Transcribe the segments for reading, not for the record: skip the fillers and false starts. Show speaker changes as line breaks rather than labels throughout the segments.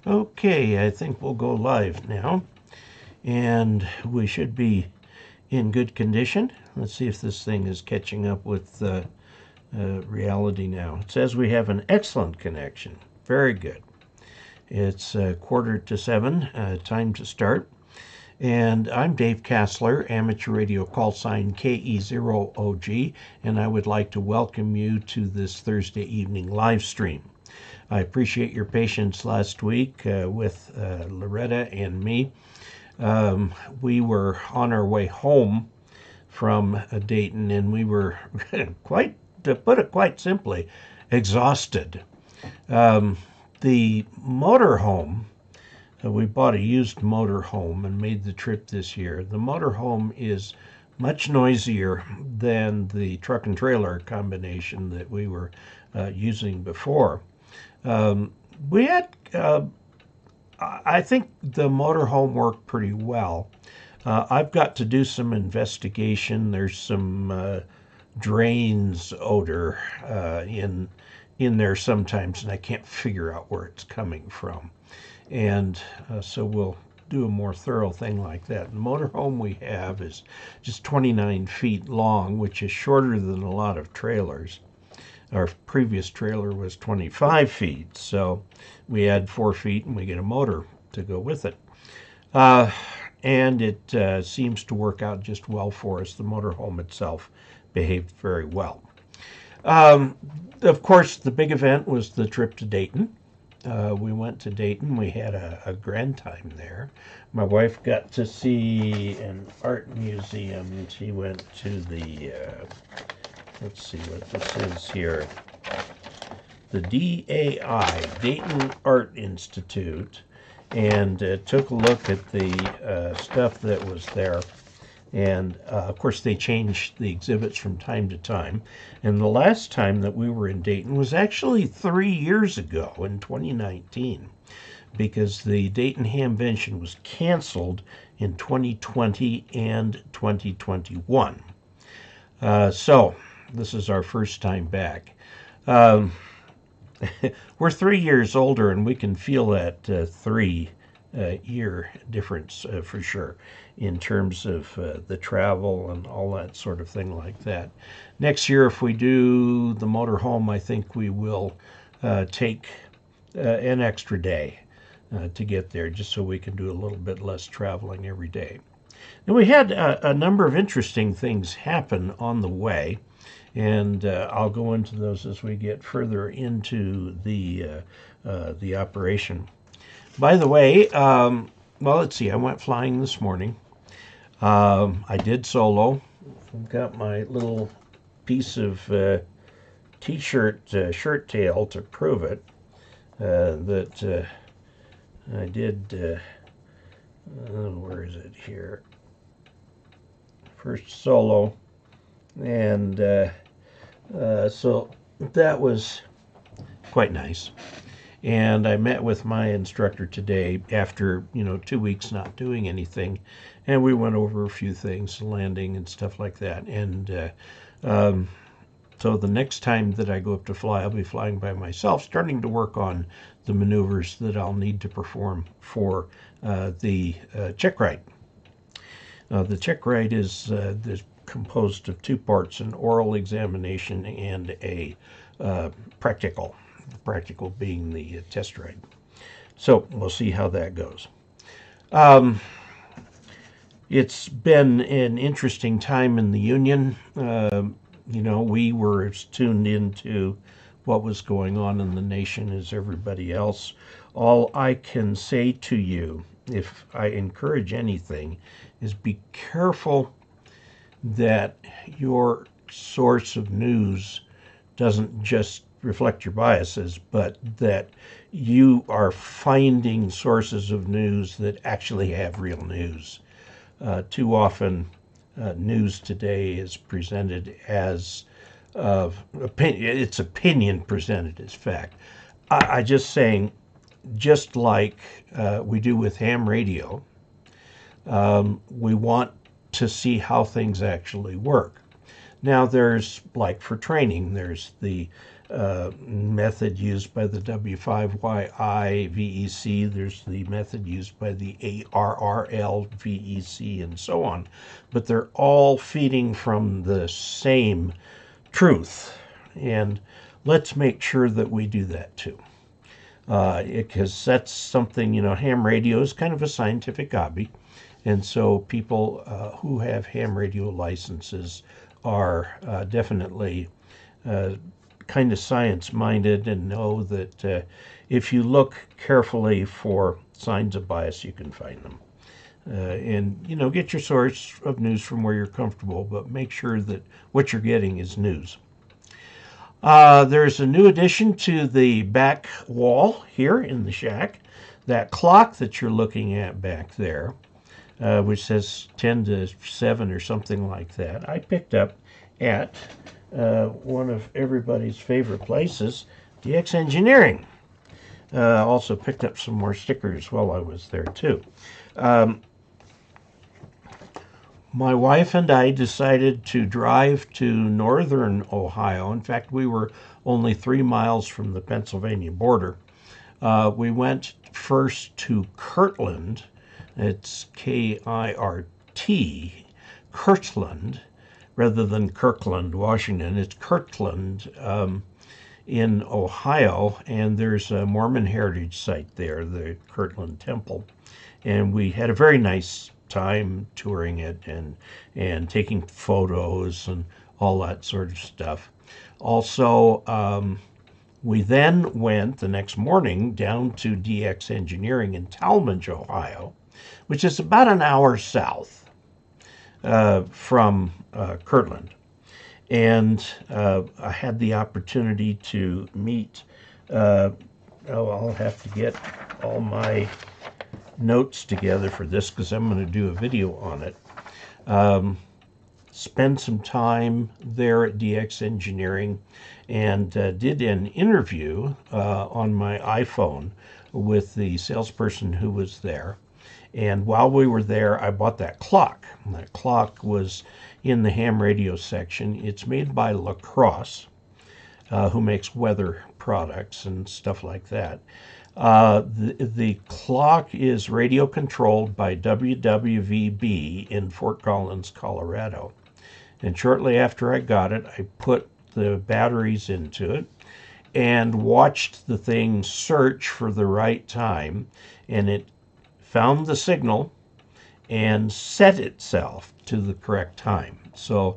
Okay, I think we'll go live now, and we should be in good condition. Let's see if this thing is catching up with reality now. It says we have an excellent connection. Very good. It's 6:45, time to start. And I'm Dave Casler, amateur radio call sign KE0OG, and I would like to welcome you to this Thursday evening live stream. I appreciate your patience last week with Loretta and me. We were on our way home from Dayton, and we were quite, to put it quite simply, exhausted. The motorhome, we bought a used motorhome and made the trip this year. The motorhome is much noisier than the truck and trailer combination that we were using before. We had, I think the motorhome worked pretty well. I've got to do some investigation. There's some drains odor in there sometimes, and I can't figure out where it's coming from. And so we'll do a more thorough thing like that. The motorhome we have is just 29 feet long, which is shorter than a lot of trailers. Our previous trailer was 25 feet, so we add 4 feet and we get a motor to go with it. And it seems to work out just well for us. The motorhome itself behaved very well. Of course, the big event was the trip to Dayton. We went to Dayton. We had a grand time there. My wife got to see an art museum. She went to the let's see what this is here. The DAI, Dayton Art Institute, and took a look at the stuff that was there. And of course, they changed the exhibits from time to time. And the last time that we were in Dayton was actually 3 years ago in 2019, because the Dayton Hamvention was canceled in 2020 and 2021. So this is our first time back. We're 3 years older, and we can feel that 3-year difference for sure in terms of the travel and all that sort of thing like that. Next year, if we do the motorhome, I think we will take an extra day to get there, just so we can do a little bit less traveling every day. And we had a number of interesting things happen on the way, and I'll go into those as we get further into the operation. By the way, well, let's see, I went flying this morning. I did solo. I've got my little piece of t-shirt shirt tail to prove it, that I did, where is it here? First solo. And so that was quite nice. And I met with my instructor today after, 2 weeks not doing anything. And we went over a few things, landing and stuff like that. And so the next time that I go up to fly, I'll be flying by myself, starting to work on the maneuvers that I'll need to perform for the check ride. The check ride is composed of 2 parts, an oral examination and a practical. The practical being the test ride. So we'll see how that goes. It's been an interesting time in the Union. We were as tuned into what was going on in the nation as everybody else. All I can say to you, if I encourage anything, is be careful that your source of news doesn't just reflect your biases, but that you are finding sources of news that actually have real news. Too often, news today is presented as it's opinion presented as fact. I just saying, just like we do with ham radio, we want to see how things actually work. Now, there's, like for training, there's the method used by the W5YI VEC. There's the method used by the ARRL VEC, and so on. But they're all feeding from the same truth. And let's make sure that we do that too. Because that's something, ham radio is kind of a scientific hobby. And so people who have ham radio licenses are definitely kind of science-minded and know that if you look carefully for signs of bias, you can find them. And, get your source of news from where you're comfortable, but make sure that what you're getting is news. There's a new addition to the back wall here in the shack. That clock that you're looking at back there, which says 10 to 7 or something like that, I picked up at one of everybody's favorite places, DX Engineering. Also picked up some more stickers while I was there too. My wife and I decided to drive to northern Ohio. In fact, we were only 3 miles from the Pennsylvania border. We went first to Kirtland. It's K-I-R-T, Kirtland, rather than Kirkland, Washington. It's Kirtland in Ohio, and there's a Mormon heritage site there, the Kirtland Temple. And we had a very nice time touring it and taking photos and all that sort of stuff. Also, we then went the next morning down to DX Engineering in Talmadge, Ohio, which is about an hour south from Kirtland. And I had the opportunity to meet, I'll have to get all my notes together for this because I'm going to do a video on it. Spend some time there at DX Engineering and did an interview on my iPhone with the salesperson who was there. And while we were there, I bought that clock. That clock was in the ham radio section. It's made by LaCrosse, who makes weather products and stuff like that. The clock is radio controlled by WWVB in Fort Collins, Colorado. And shortly after I got it, I put the batteries into it and watched the thing search for the right time, and it found the signal and set itself to the correct time. So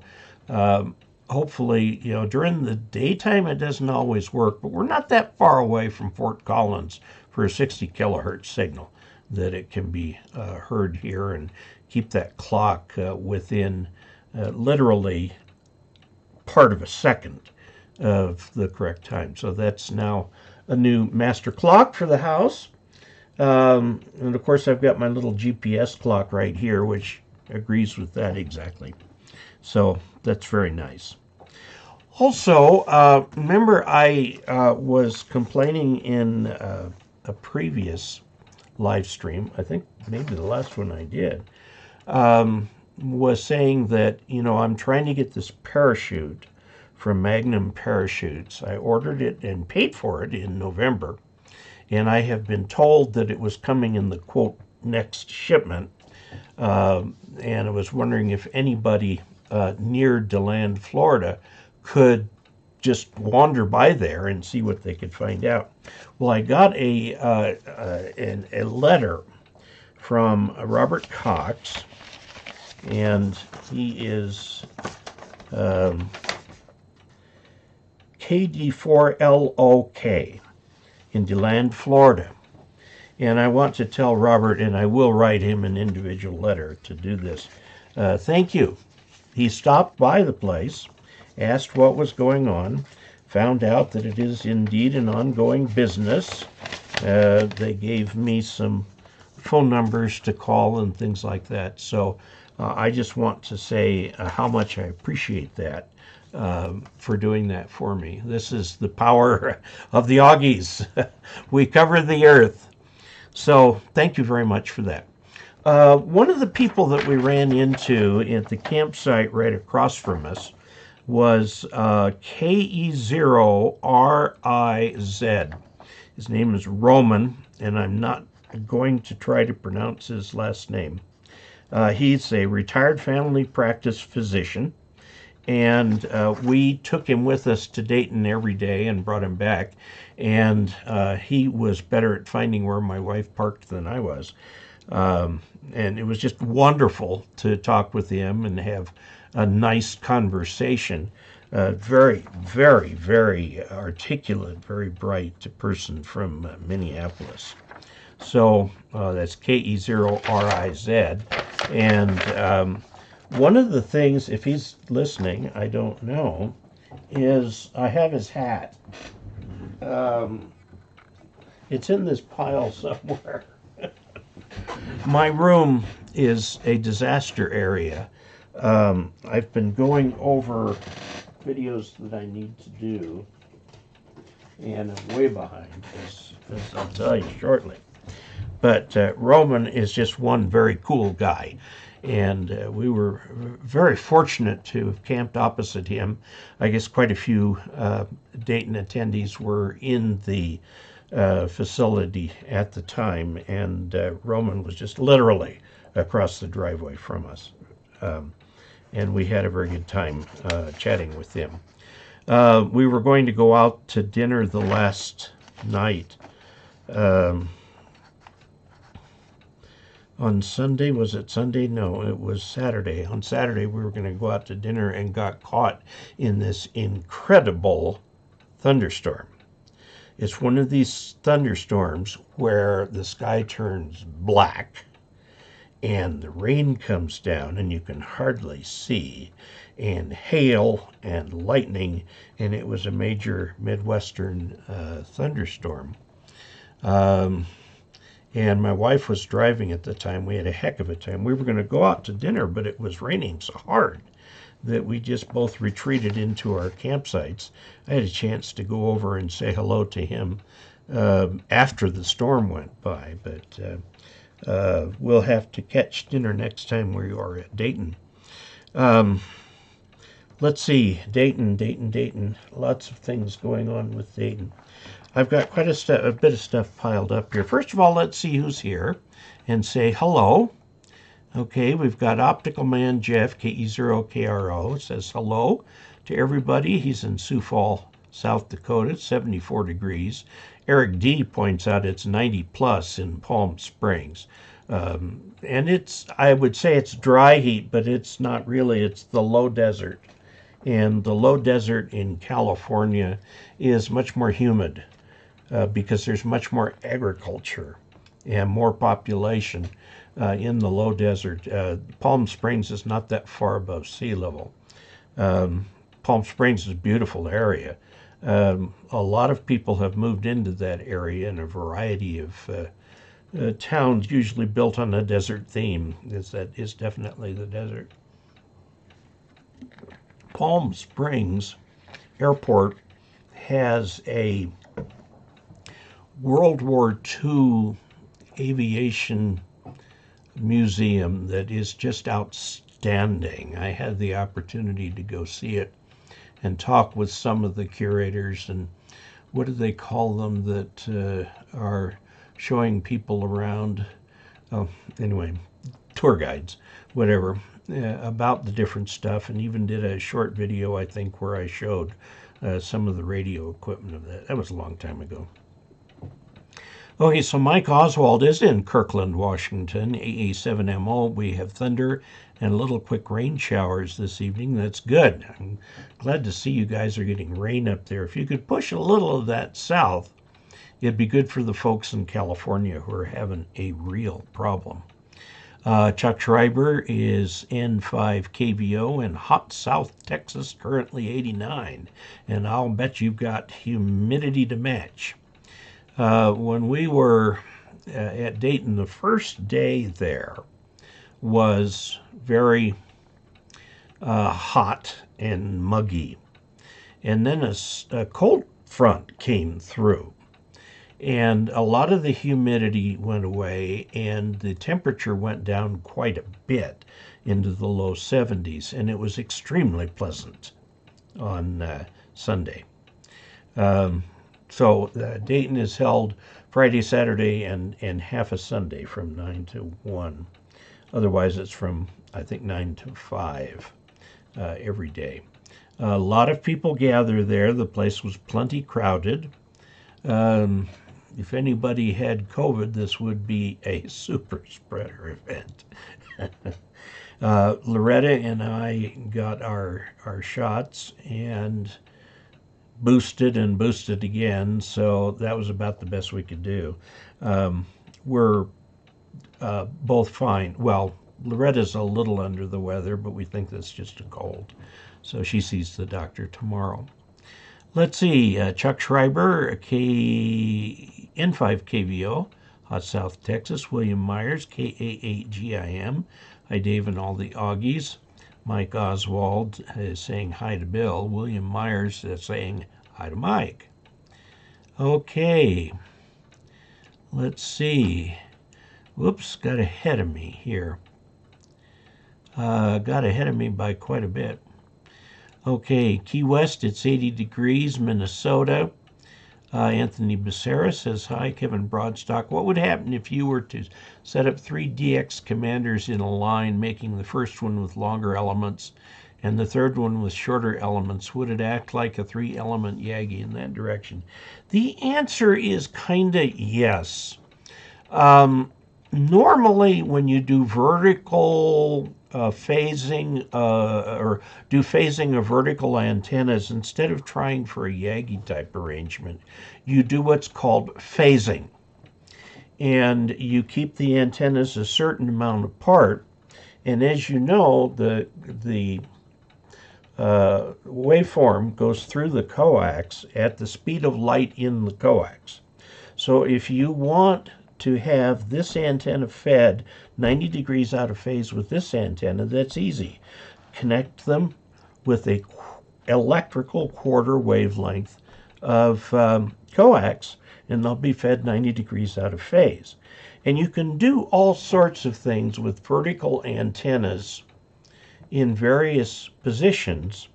hopefully, during the daytime it doesn't always work, but we're not that far away from Fort Collins for a 60 kilohertz signal that it can be heard here and keep that clock within literally part of a second of the correct time. So that's now a new master clock for the house. And of course I've got my little GPS clock right here, which agrees with that exactly. So that's very nice. Also, remember I was complaining in a previous live stream, I think maybe the last one I did, was saying that, I'm trying to get this parachute from Magnum Parachutes. I ordered it and paid for it in November, and I have been told that it was coming in the, quote, next shipment, and I was wondering if anybody near DeLand, Florida, could just wander by there and see what they could find out. Well, I got a letter from Robert Cox, and he is KD4LOK in DeLand, Florida. And I want to tell Robert, and I will write him an individual letter to do this. Thank you. He stopped by the place, asked what was going on, found out that it is indeed an ongoing business. They gave me some phone numbers to call and things like that. So I just want to say how much I appreciate that for doing that for me. This is the power of the Augies. We cover the earth. So thank you very much for that. One of the people that we ran into at the campsite right across from us was KE0OG. His name is Roman, and I'm not going to try to pronounce his last name. He's a retired family practice physician, and we took him with us to Dayton every day and brought him back, and he was better at finding where my wife parked than I was. And it was just wonderful to talk with him and have a nice conversation. Very, very, very articulate, very bright person from Minneapolis. So that's KE0RIZ. And one of the things, if he's listening, I don't know, is I have his hat. It's in this pile somewhere. My room is a disaster area. I've been going over videos that I need to do, and I'm way behind, as I'll tell you shortly. But Roman is just one very cool guy, and we were very fortunate to have camped opposite him. I guess quite a few Dayton attendees were in the facility at the time, and Roman was just literally across the driveway from us. And we had a very good time chatting with him. We were going to go out to dinner the last night. On Sunday, was it Sunday? No, it was Saturday. On Saturday, we were going to go out to dinner and got caught in this incredible thunderstorm. It's one of these thunderstorms where the sky turns black and the rain comes down and you can hardly see, and hail and lightning, and it was a major Midwestern thunderstorm. And my wife was driving at the time. We had a heck of a time. We were going to go out to dinner, but it was raining so hard that we just both retreated into our campsites. I had a chance to go over and say hello to him after the storm went by, but we'll have to catch dinner next time we are at Dayton. Let's see, Dayton. Lots of things going on with Dayton. I've got quite a bit of stuff piled up here. First of all, let's see who's here and say hello. Okay, we've got Optical Man Jeff, KE0KRO, says hello to everybody. He's in Sioux Falls, South Dakota, 74 degrees. Eric D points out it's 90 plus in Palm Springs. And I would say it's dry heat, but it's not really. It's the low desert. And the low desert in California is much more humid because there's much more agriculture and more population in the low desert. Palm Springs is not that far above sea level. Palm Springs is a beautiful area. A lot of people have moved into that area in a variety of towns, usually built on a desert theme. That is definitely the desert. Palm Springs Airport has a World War II aviation museum that is just outstanding. I had the opportunity to go see it and talk with some of the curators, and what do they call them that are showing people around? Oh, anyway, tour guides, whatever, about the different stuff, and even did a short video, I think, where I showed some of the radio equipment of that. That was a long time ago. Okay, so Mike Oswald is in Kirkland, Washington, AA7MO. We have thunder and little quick rain showers this evening. That's good. I'm glad to see you guys are getting rain up there. If you could push a little of that south, it'd be good for the folks in California who are having a real problem. Chuck Schreiber is N5 KVO in hot South Texas, currently 89. And I'll bet you've got humidity to match. When we were at Dayton, the first day there was very hot and muggy. And then a cold front came through. And a lot of the humidity went away, and the temperature went down quite a bit into the low 70s, and it was extremely pleasant. on Sunday. So Dayton is held Friday, Saturday, and half a Sunday from 9 to 1. Otherwise, it's from, I think, 9 to 5 every day. A lot of people gather there. The place was plenty crowded. If anybody had COVID, this would be a super spreader event. Loretta and I got our shots and boosted and boosted again, so that was about the best we could do. We're both fine. Well, Loretta's a little under the weather, but we think that's just a cold. So she sees the doctor tomorrow. Let's see, Chuck Schreiber, N5 KVO, Hot South, Texas. William Myers, KA8GIM. Hi, Dave and all the Augies. Mike Oswald is saying hi to Bill. William Myers is saying hi to Mike. Okay, let's see. Whoops, got ahead of me here. Got ahead of me by quite a bit. Okay, Key West, it's 80 degrees. Minnesota. Anthony Becerra says, hi, Kevin Broadstock. What would happen if you were to set up 3 DX commanders in a line, making the first one with longer elements and the third one with shorter elements? Would it act like a 3-element Yagi in that direction? The answer is kind of yes. Normally, when you do vertical phasing or do phasing of vertical antennas, instead of trying for a Yagi type arrangement, you do what's called phasing. And you keep the antennas a certain amount apart. And as you know, the waveform goes through the coax at the speed of light in the coax. So if you want to have this antenna fed 90 degrees out of phase with this antenna, that's easy. Connect them with a electrical quarter wavelength of coax, and they'll be fed 90 degrees out of phase. And you can do all sorts of things with vertical antennas in various positions.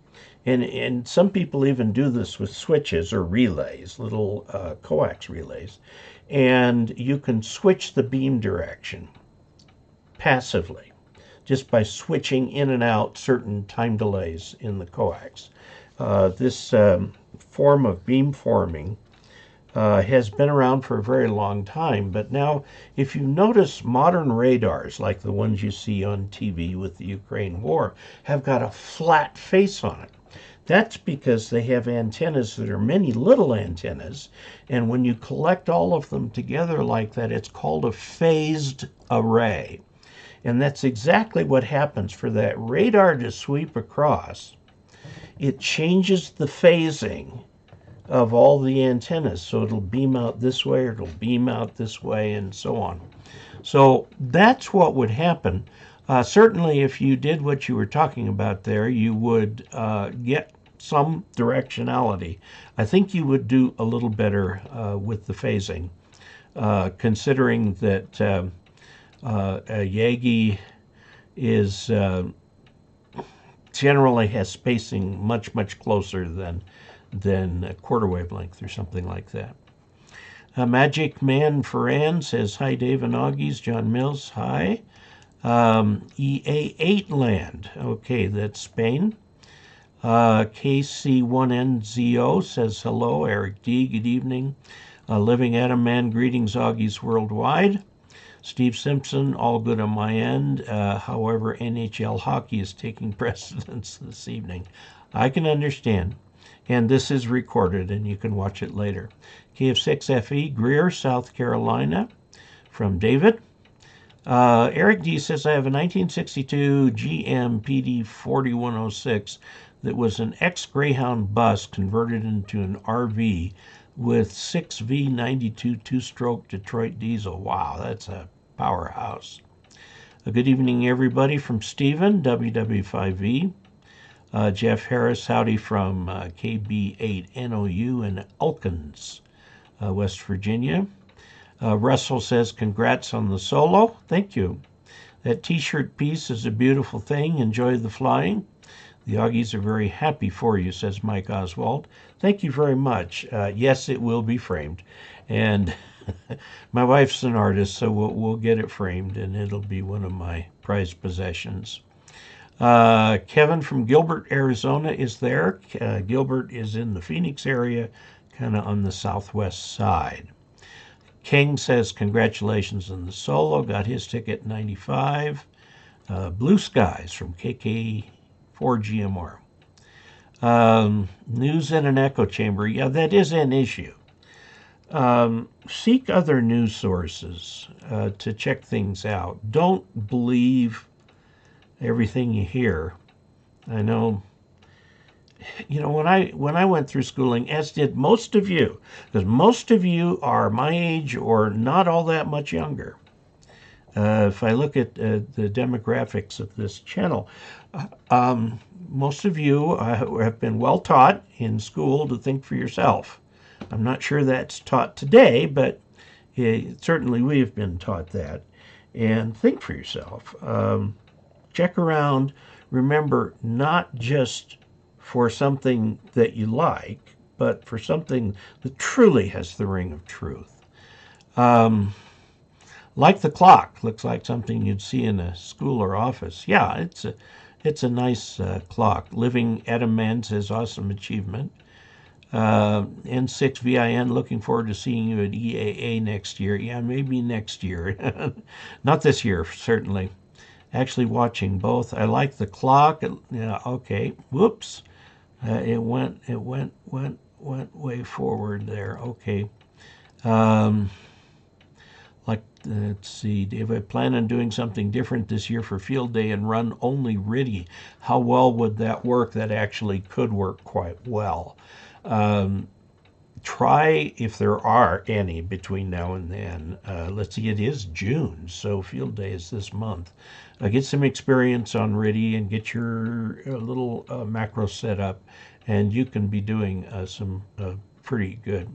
And some people even do this with switches or relays, little coax relays. And you can switch the beam direction passively just by switching in and out certain time delays in the coax. This form of beam forming has been around for a very long time, but now if you notice, modern radars like the ones you see on TV with the Ukraine war have got a flat face on it. That's because they have antennas that are many little antennas, and when you collect all of them together like that, it's called a phased array. And that's exactly what happens for that radar to sweep across. It changes the phasing of all the antennas, so it'll beam out this way, or it'll beam out this way, and so on. So that's what would happen. Certainly, if you did what you were talking about there, you would get some directionality. I think you would do a little better with the phasing, considering that a Yagi is generally has spacing much closer than a quarter wavelength or something like that. Magic Man Ferran says, hi, Dave and Augies. John Mills, hi. EA8 land. Okay, that's Spain. KC1NZO says, hello. Eric D, good evening. Living Adam Man, greetings, Augies worldwide. Steve Simpson, all good on my end. However, NHL hockey is taking precedence this evening. I can understand. And this is recorded, and you can watch it later. KF6FE, Greer, South Carolina, from David. Eric D says, I have a 1962 GM PD 4106 that was an ex-Greyhound bus converted into an RV with 6V92 two-stroke Detroit diesel. Wow, that's a powerhouse. A good evening, everybody, from Stephen, WW5V. Jeff Harris, howdy from KB8NOU in Elkins, West Virginia. Russell says, congrats on the solo. Thank you. That t-shirt piece is a beautiful thing. Enjoy the flying. The Augies are very happy for you, says Mike Oswald. Thank you very much. Yes, it will be framed. And my wife's an artist, so we'll get it framed, and it'll be one of my prized possessions. Kevin from Gilbert, Arizona is there. Gilbert is in the Phoenix area, kind of on the southwest side. King says, congratulations on the solo. Got his ticket 95. Blue Skies from KE0OG. News in an echo chamber. Yeah, that is an issue. Seek other news sources to check things out. Don't believe everything you hear. I know, when I went through schooling, as did most of you, because most of you are my age or not all that much younger. If I look at the demographics of this channel, most of you have been well taught in school to think for yourself. I'm not sure that's taught today, but certainly we've been taught that. And think for yourself. Check around. Remember, not just for something that you like, but for something that truly has the ring of truth. Like the clock, looks like something you'd see in a school or office. Yeah, it's a nice clock. Living Edamman says, awesome achievement. N6VIN, looking forward to seeing you at EAA next year. Yeah, maybe next year. Not this year, certainly. Actually watching both. I like the clock. Yeah, okay. Whoops. It went way forward there. Okay. Let's see, Dave, I plan on doing something different this year for field day and run only RIDI. How well would that work? That actually could work quite well. Try, if there are any between now and then. Let's see, it is June, so field day is this month. Get some experience on RIDI and get your little macro set up, and you can be doing some pretty good.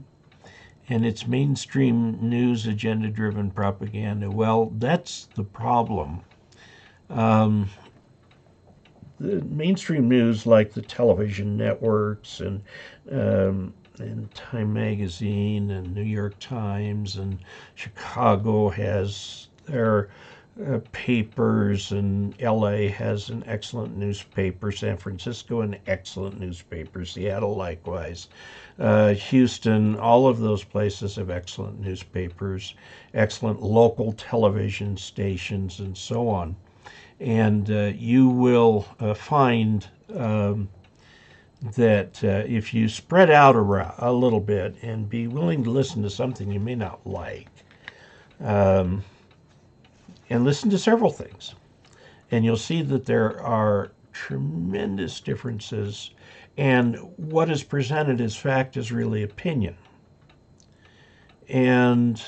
And it's mainstream news, agenda-driven propaganda. Well, that's the problem. The mainstream news, like the television networks and Time Magazine and New York Times, and Chicago has their papers, and LA has an excellent newspaper, San Francisco an excellent newspaper, Seattle likewise, Houston, all of those places have excellent newspapers, excellent local television stations, and so on. And you will find that if you spread out around a little bit and be willing to listen to something you may not like, and listen to several things, and you'll see that there are tremendous differences, and what is presented as fact is really opinion. And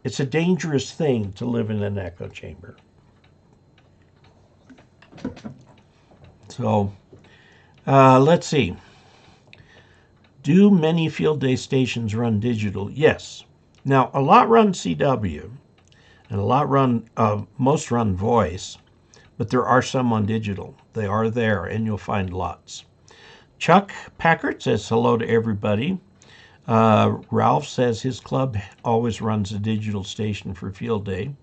it's a dangerous thing to live in an echo chamber. So let's see. Do many field day stations run digital? Yes. Now, a lot run CW, and a lot run, most run voice, but there are some on digital. They are there, and you'll find lots. Chuck Packard says hello to everybody. Ralph says his club always runs a digital station for field day.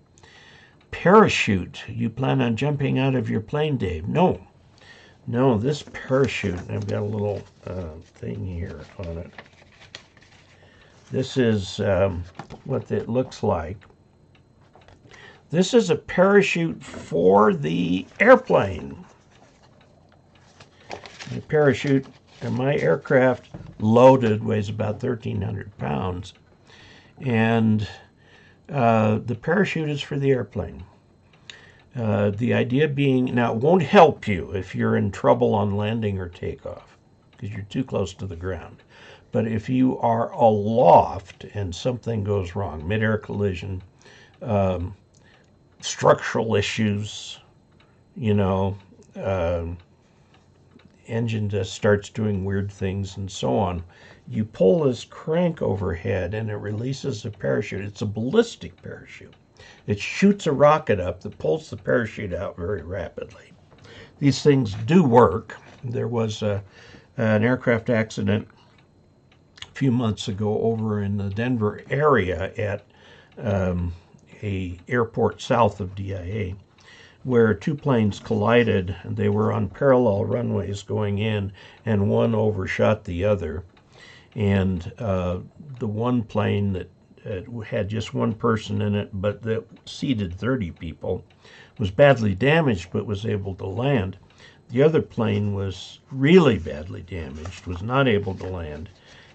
Parachute, you plan on jumping out of your plane, Dave? No, this parachute, I've got a little thing here on it. This is what it looks like. This is a parachute for the airplane. The parachute in my aircraft, loaded, weighs about 1,300 pounds. And the parachute is for the airplane. The idea being, now it won't help you if you're in trouble on landing or takeoff, because you're too close to the ground. But if you are aloft and something goes wrong, mid-air collision, structural issues, engine just starts doing weird things and so on, you pull this crank overhead and it releases a parachute. It's a ballistic parachute. It shoots a rocket up that pulls the parachute out very rapidly. These things do work. There was an aircraft accident a few months ago over in the Denver area at a airport south of DIA, where two planes collided. They were on parallel runways going in, and one overshot the other. And the one plane that had just one person in it, but that seated 30 people, was badly damaged, but was able to land. The other plane was really badly damaged, was not able to land,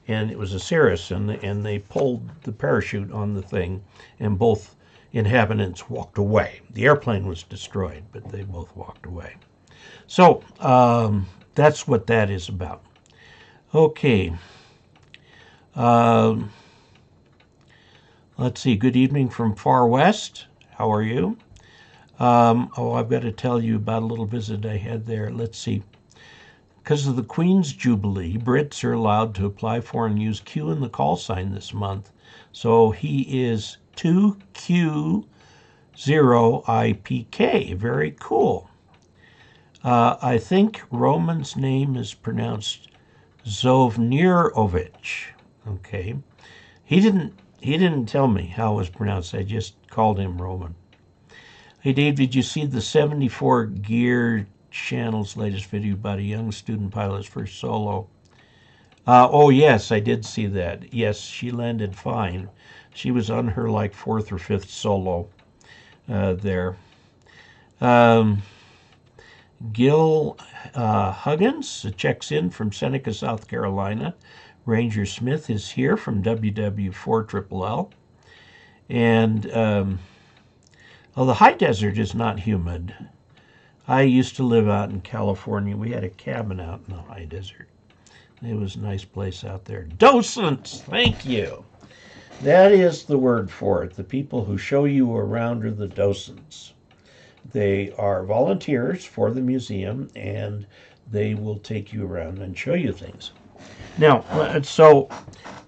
and it was a Cirrus, and they pulled the parachute on the thing, and both inhabitants walked away. The airplane was destroyed, but they both walked away. So that's what that is about. Okay. Let's see. Good evening from Far West. How are you? I've got to tell you about a little visit I had there. Let's see. Because of the Queen's Jubilee, Brits are allowed to apply for and use Q in the call sign this month. So he is 2Q0IPK. Very cool. I think Roman's name is pronounced Zovnirovich. Okay. He didn't tell me how it was pronounced. I just called him Roman. Hey Dave, did you see the 74 Gear Channel's latest video about a young student pilot's first solo? Oh yes, I did see that. Yes, she landed fine. She was on her like 4th or 5th solo there. Gil Huggins checks in from Seneca, South Carolina. Ranger Smith is here from WW4LLL. And the high desert is not humid. I used to live out in California. We had a cabin out in the high desert. It was a nice place out there. Docents, thank you. That is the word for it. The people who show you around are the docents. They are volunteers for the museum, and they will take you around and show you things. Now, so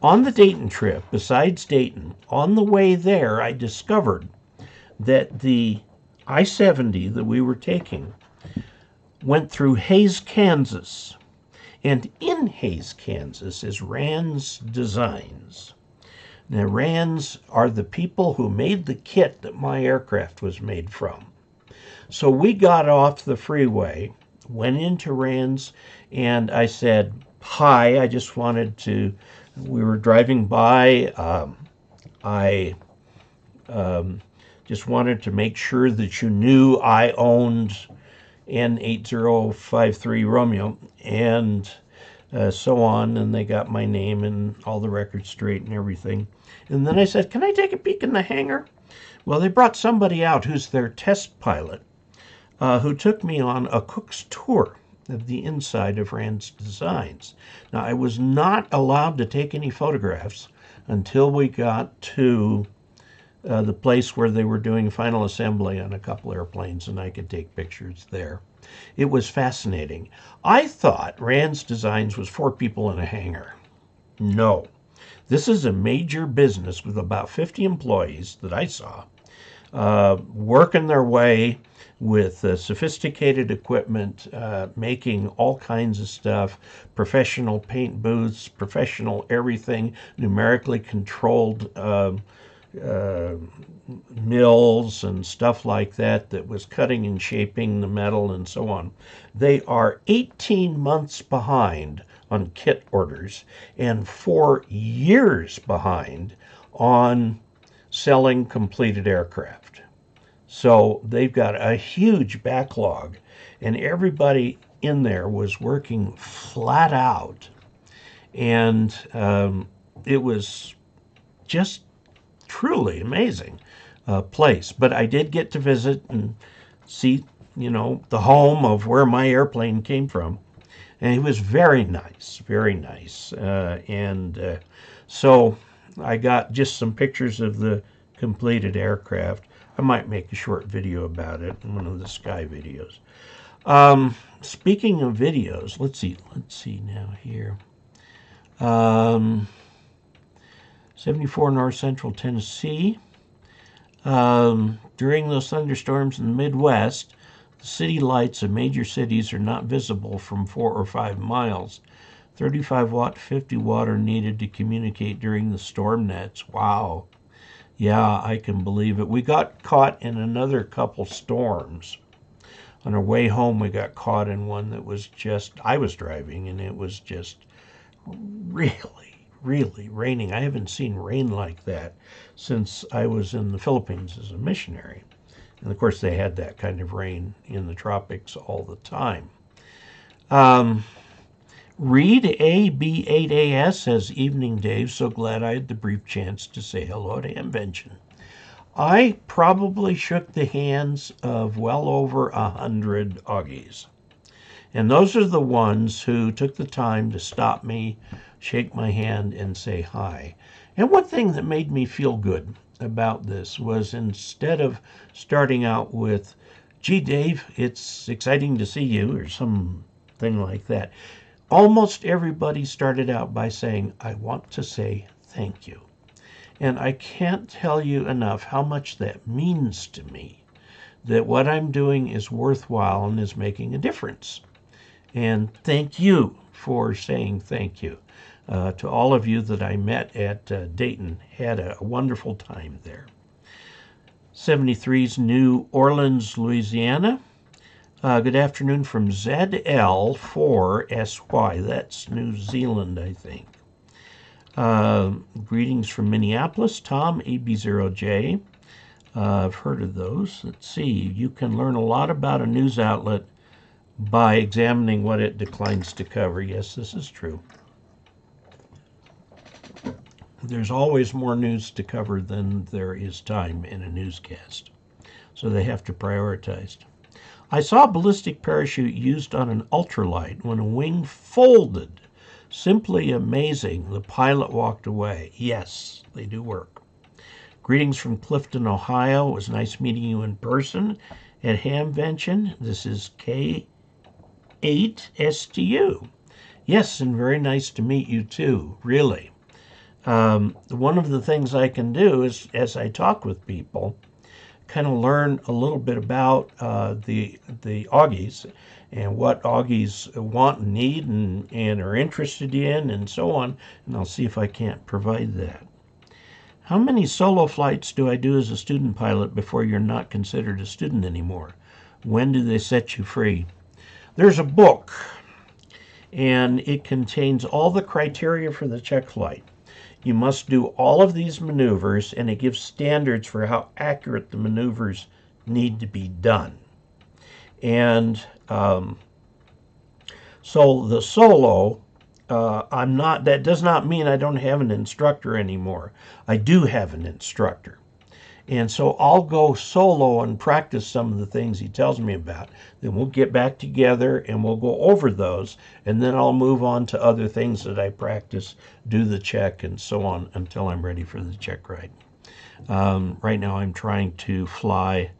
on the Dayton trip, besides Dayton, on the way there, I discovered that the I-70 that we were taking went through Hays, Kansas. And in Hays, Kansas is Rand's Designs. Now, Rand's are the people who made the kit that my aircraft was made from. So we got off the freeway, went into Rand's, and I said, hi, I just wanted to, we were driving by, I just wanted to make sure that you knew I owned N8053 Romeo, and so on, and they got my name and all the records straight and everything. And then I said, can I take a peek in the hangar? Well, they brought somebody out who's their test pilot, who took me on a cook's tour of the inside of Rand's Designs. Now, I was not allowed to take any photographs until we got to the place where they were doing final assembly on a couple airplanes, and I could take pictures there. It was fascinating. I thought Rand's Designs was 4 people in a hangar. No. This is a major business with about 50 employees that I saw working their way with sophisticated equipment, making all kinds of stuff, professional paint booths, professional everything, numerically controlled mills and stuff like that that was cutting and shaping the metal and so on. They are 18 months behind on kit orders and 4 years behind on selling completed aircraft. So they've got a huge backlog, and everybody in there was working flat out. And it was just truly amazing place. But I did get to visit and see, you know, the home of where my airplane came from. And it was very nice, very nice. So I got just some pictures of the completed aircraft. I might make a short video about it in one of the Sky videos. Speaking of videos, let's see now here. 74 North Central Tennessee. During those thunderstorms in the Midwest, the city lights of major cities are not visible from 4 or 5 miles. 35 watt, 50 watt are needed to communicate during the storm nets. Wow. Yeah, I can believe it. We got caught in another couple storms. On our way home, we got caught in one that was just, I was driving, and it was just really, really raining. I haven't seen rain like that since I was in the Philippines as a missionary. And of course, they had that kind of rain in the tropics all the time. Reed AB8AS says, "Evening, Dave. So glad I had the brief chance to say hello to Invention." I probably shook the hands of well over 100 Augies. And those are the ones who took the time to stop me, shake my hand, and say hi. And one thing that made me feel good about this was, instead of starting out with, "Gee, Dave, it's exciting to see you," or something like that, almost everybody started out by saying, "I want to say thank you." And I can't tell you enough how much that means to me, that what I'm doing is worthwhile and is making a difference. And thank you for saying thank you. To all of you that I met at Dayton, had a wonderful time there. 73's New Orleans, Louisiana. Good afternoon from ZL4SY. That's New Zealand, I think. Greetings from Minneapolis, Tom, AB0J. I've heard of those. Let's see. You can learn a lot about a news outlet by examining what it declines to cover. Yes, this is true. There's always more news to cover than there is time in a newscast, so they have to prioritize. I saw a ballistic parachute used on an ultralight when a wing folded. Simply amazing. The pilot walked away. Yes, they do work. Greetings from Clifton, Ohio. It was nice meeting you in person at Hamvention. This is K8STU. Yes, and very nice to meet you too, really. One of the things I can do is, as I talk with people, kind of learn a little bit about the Augies and what Augies want and need and are interested in and so on, and I'll see if I can't provide that. How many solo flights do I do as a student pilot before you're not considered a student anymore? When do they set you free? There's a book, and it contains all the criteria for the check flight. You must do all of these maneuvers, and it gives standards for how accurate the maneuvers need to be done. And so the solo, that does not mean I don't have an instructor anymore. I do have an instructor. And so I'll go solo and practice some of the things he tells me about. Then we'll get back together and we'll go over those, and then I'll move on to other things that I practice, do the check, and so on until I'm ready for the check ride. Right now I'm trying to fly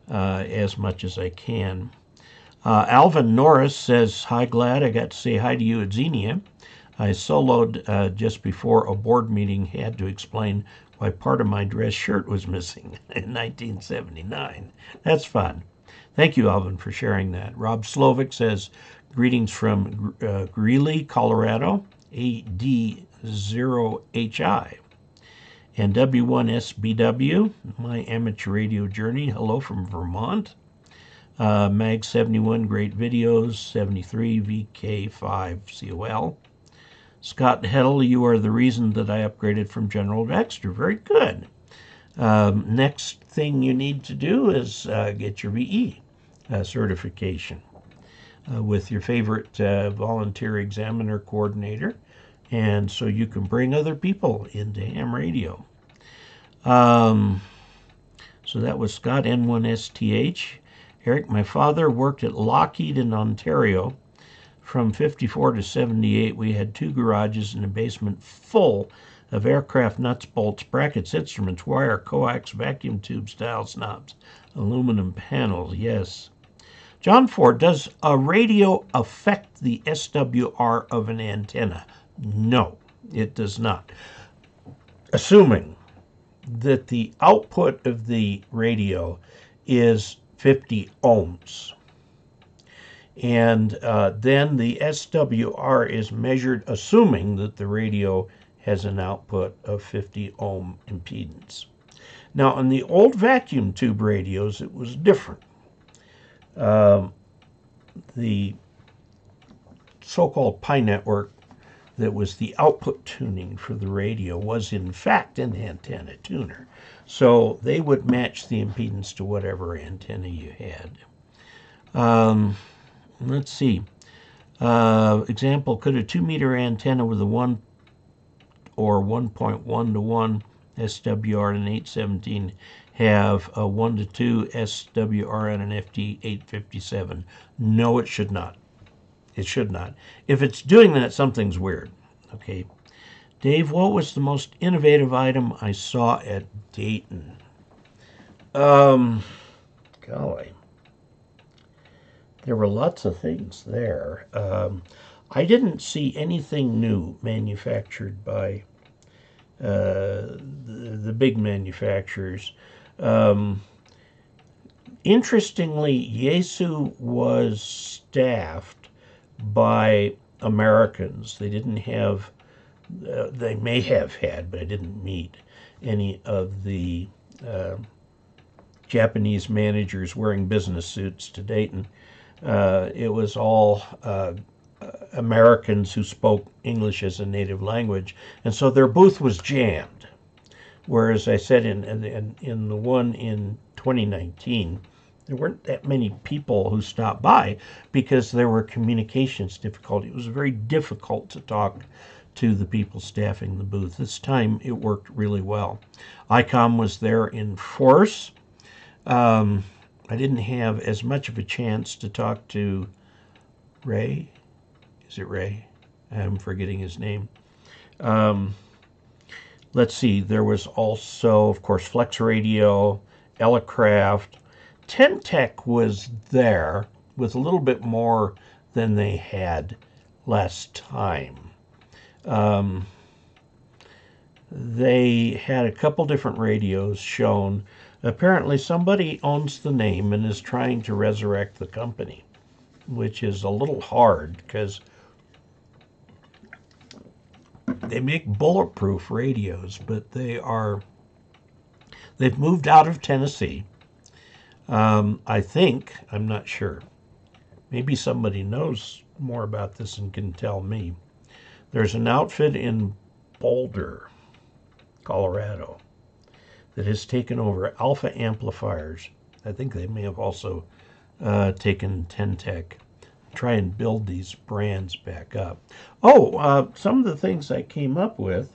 as much as I can. Alvin Norris says, "Hi, glad I got to say hi to you at Xenia. I soloed just before a board meeting, had to explain why part of my dress shirt was missing in 1979. That's fun." Thank you, Alvin, for sharing that. Rob Slovic says, "Greetings from Greeley, Colorado, AD0HI. And W1SBW, my amateur radio journey. Hello from Vermont. Mag 71, great videos. 73, VK5COL. Scott Heddle, you are the reason that I upgraded from General to Extra." Very good. Next thing you need to do is get your VE certification with your favorite volunteer examiner coordinator, and so you can bring other people into ham radio. So that was Scott, N1STH. Eric, my father worked at Lockheed in Ontario. From 54 to 78, we had 2 garages and a basement full of aircraft nuts, bolts, brackets, instruments, wire, coax, vacuum tubes, dials, knobs, aluminum panels. Yes. John Ford, does a radio affect the SWR of an antenna? No, it does not. Assuming that the output of the radio is 50 ohms. And then the SWR is measured assuming that the radio has an output of 50 ohm impedance. Now, on the old vacuum tube radios, it was different. The so-called Pi network that was the output tuning for the radio was in fact an antenna tuner. So they would match the impedance to whatever antenna you had. Let's see. Example, could a 2-meter antenna with a 1 or 1.1 to 1 SWR and an 817 have a 1 to 2 SWR and an FT857? No, it should not. It should not. If it's doing that, something's weird. Okay. Dave, what was the most innovative item I saw at Dayton? Golly. There were lots of things there. I didn't see anything new manufactured by the big manufacturers. Interestingly, Yaesu was staffed by Americans. They didn't have, they may have had, but I didn't meet any of the Japanese managers wearing business suits to Dayton. It was all Americans who spoke English as a native language, and so their booth was jammed. Whereas I said in the one in 2019, there weren't that many people who stopped by because there were communications difficulties. It was very difficult to talk to the people staffing the booth. This time it worked really well. ICOM was there in force. I didn't have as much of a chance to talk to Ray. Is it Ray? I'm forgetting his name. Let's see. There was also, of course, Flex Radio, Elecraft. Tentec was there with a little bit more than they had last time. They had a couple different radios shown. Apparently somebody owns the name and is trying to resurrect the company, which is a little hard because they make bulletproof radios, but they've moved out of Tennessee. I think, I'm not sure. Maybe somebody knows more about this and can tell me. There's an outfit in Boulder, Colorado, that has taken over Alpha Amplifiers. I think they may have also taken Tentec. Try and build these brands back up. Oh, some of the things I came up with.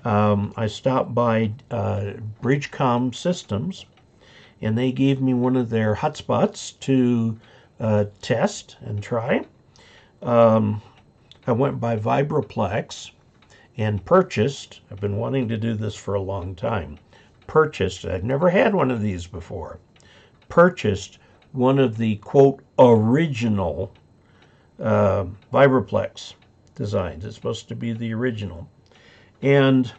I stopped by Bridgecom Systems, and they gave me one of their hotspots to test and try. I went by Vibroplex and purchased, I've been wanting to do this for a long time, I've never had one of these before, purchased one of the, quote, original Vibroplex designs. It's supposed to be the original. And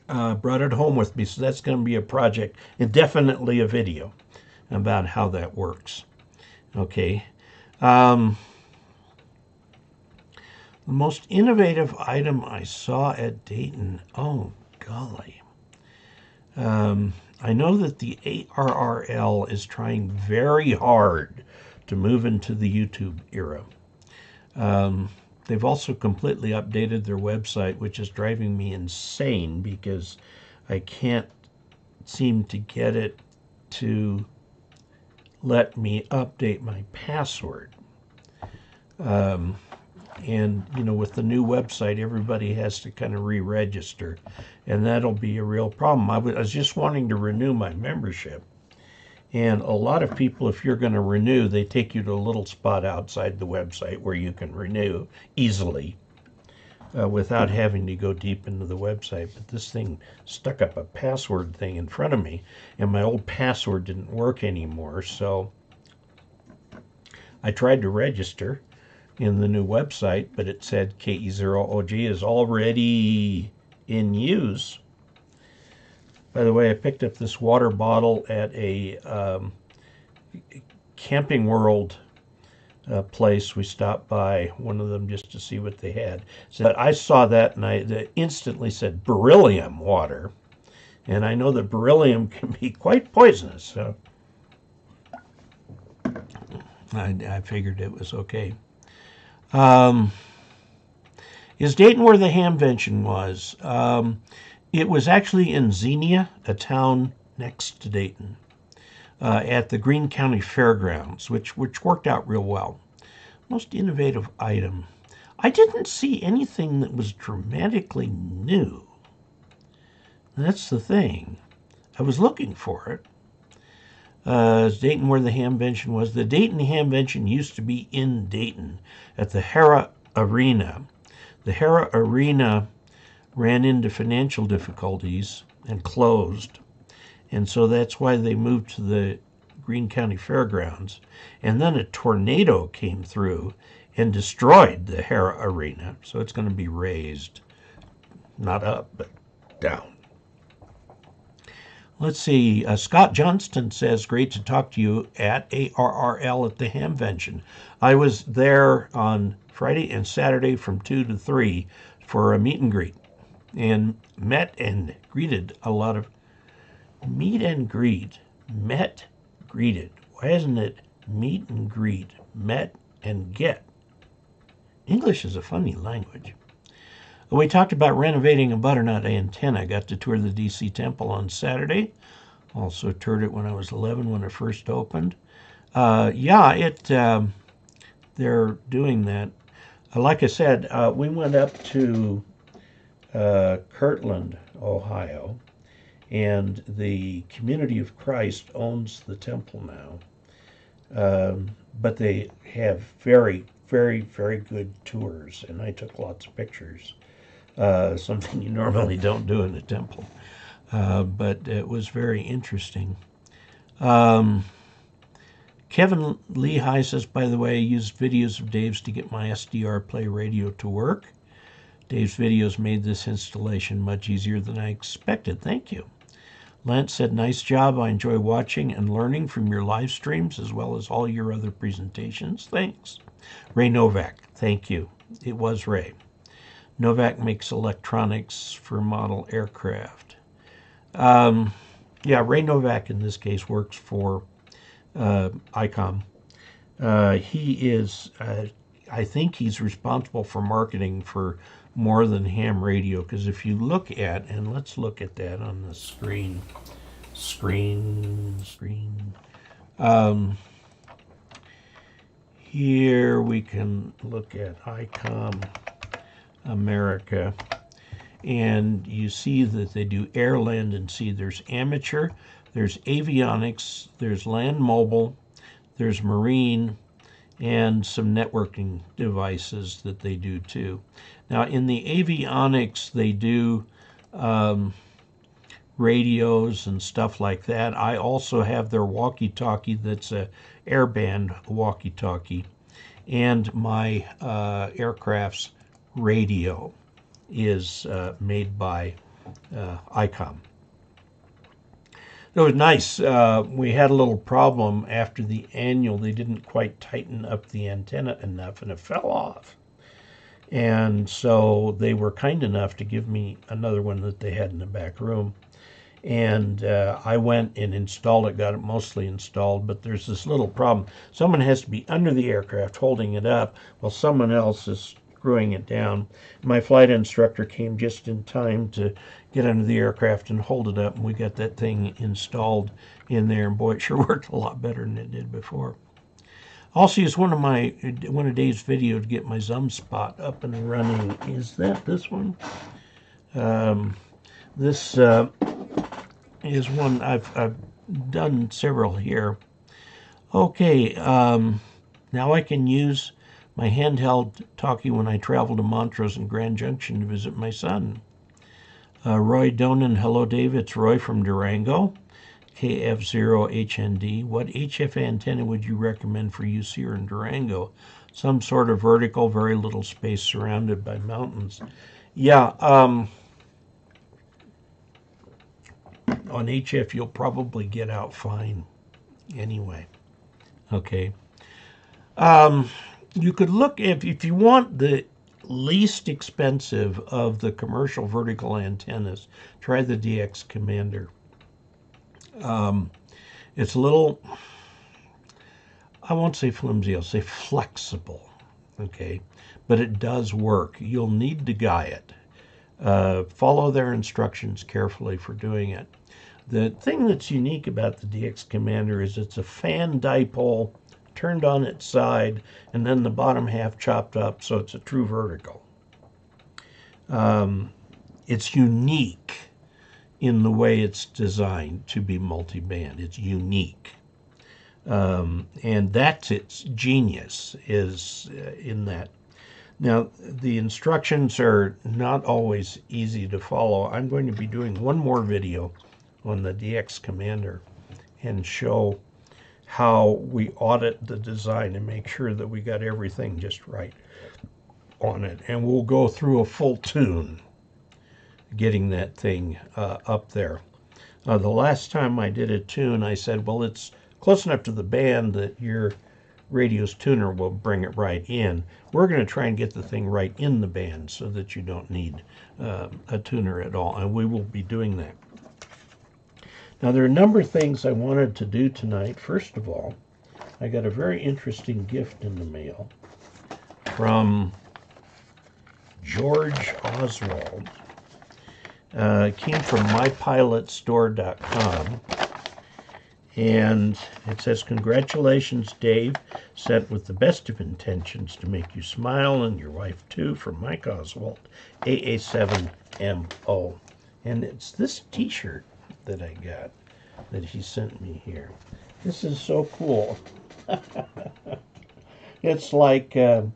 brought it home with me, so that's going to be a project and definitely a video about how that works. Okay. The most innovative item I saw at Dayton, oh golly. I know that the ARRL is trying very hard to move into the YouTube era. They've also completely updated their website, which is driving me insane because I can't seem to get it to let me update my password. And, you know, with the new website, everybody has to kind of re-register, and that'll be a real problem. I was just wanting to renew my membership. And a lot of people, if you're going to renew, they take you to a little spot outside the website where you can renew easily without having to go deep into the website. But this thing stuck up a password thing in front of me, and my old password didn't work anymore. So I tried to register in the new website, but it said KE0OG is already in use. By the way, I picked up this water bottle at a Camping World place. We stopped by one of them just to see what they had. So I saw that and I instantly said beryllium water. And I know that beryllium can be quite poisonous, so I figured it was okay. Is Dayton where the Hamvention was? It was actually in Xenia, a town next to Dayton, at the Greene County Fairgrounds, which worked out real well. Most innovative item. I didn't see anything that was dramatically new. That's the thing. I was looking for it. Is Dayton where the Hamvention was? The Dayton Hamvention used to be in Dayton at the Hera Arena. The Hera Arena ran into financial difficulties and closed. And so that's why they moved to the Greene County Fairgrounds. And then a tornado came through and destroyed the Hera Arena. So it's going to be raised, not up, but down. Let's see. Scott Johnston says, great to talk to you at ARRL at the Hamvention. I was there on Friday and Saturday from 2 to 3 for a meet and greet, and met and greeted a lot of meet and greet. Met, greeted. Why isn't it meet and greet? Met and get. English is a funny language. We talked about renovating a butternut antenna. Got to tour the DC Temple on Saturday. Also toured it when I was 11 when it first opened. They're doing that. Like I said, we went up to Kirtland, Ohio, and the Community of Christ owns the temple now. But they have very, very, very good tours, and I took lots of pictures. Something you normally don't do in a temple. But it was very interesting. Kevin Lehigh says, by the way, I used videos of Dave's to get my SDR Play radio to work. Dave's videos made this installation much easier than I expected. Thank you. Lance said, nice job. I enjoy watching and learning from your live streams as well as all your other presentations. Thanks. Ray Novak, thank you. It was Ray. Novak makes electronics for model aircraft. Ray Novak in this case works for ICOM. He is, I think he's responsible for marketing for more than ham radio, because if you look at, and let's look at that on the screen. Here we can look at ICOM America, and you see that they do air, land, and sea. There's amateur, there's avionics, there's land mobile, there's marine, and some networking devices that they do too. Now in the avionics, they do radios and stuff like that. I also have their walkie-talkie that's a airband walkie-talkie, and my aircraft's radio is made by ICOM. It was nice. We had a little problem after the annual. They didn't quite tighten up the antenna enough and it fell off. And so they were kind enough to give me another one that they had in the back room. And I went and installed it, got it mostly installed, but there's this little problem. Someone has to be under the aircraft holding it up while someone else is screwing it down. My flight instructor came just in time to get under the aircraft and hold it up, and we got that thing installed in there, and boy, it sure worked a lot better than it did before. Also used one of Dave's video to get my Zoom spot up and running. Is that this one? This is one I've done several here. Okay, now I can use my handheld talkie when I travel to Montrose and Grand Junction to visit my son. Roy Donan, hello Dave, it's Roy from Durango, KE0OG. What HF antenna would you recommend for use here in Durango? Some sort of vertical, very little space surrounded by mountains. Yeah, on HF you'll probably get out fine anyway. Okay. You could look, if you want the least expensive of the commercial vertical antennas, try the DX Commander. It's a little, I won't say flimsy, I'll say flexible, okay? But it does work. You'll need to guy it. Follow their instructions carefully for doing it. The thing that's unique about the DX Commander is it's a fan dipole turned on its side and then the bottom half chopped up, so it's a true vertical. It's unique in the way it's designed to be multi-band. It's unique. And that's its genius, is in that. Now, the instructions are not always easy to follow. I'm going to be doing one more video on the DX Commander and show how we audit the design and make sure that we got everything just right on it. And we'll go through a full tune getting that thing up there. The last time I did a tune, I said, well, it's close enough to the band that your radio's tuner will bring it right in. We're going to try and get the thing right in the band so that you don't need a tuner at all, and we will be doing that. Now, there are a number of things I wanted to do tonight. First of all, I got a very interesting gift in the mail from George Oswald. It came from mypilotstore.com. And it says, congratulations, Dave, sent with the best of intentions to make you smile and your wife too, from Mike Oswald, AA7MO. And it's this t-shirt that I got that he sent me here. This is so cool. It's like a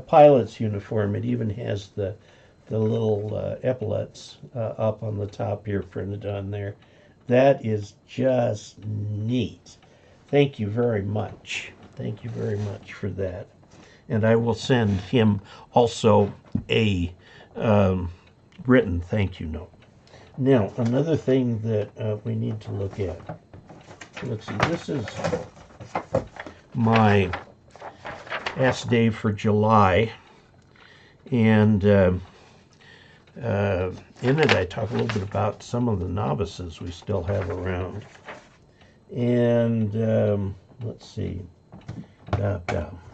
pilot's uniform. It even has the little epaulets up on the top here printed on there. That is just neat. Thank you very much. Thank you very much for that. And I will send him also a written thank you note. Now, another thing that we need to look at. Let's see, this is my Ask Dave for July. And in it, I talk a little bit about some of the novices we still have around. And let's see.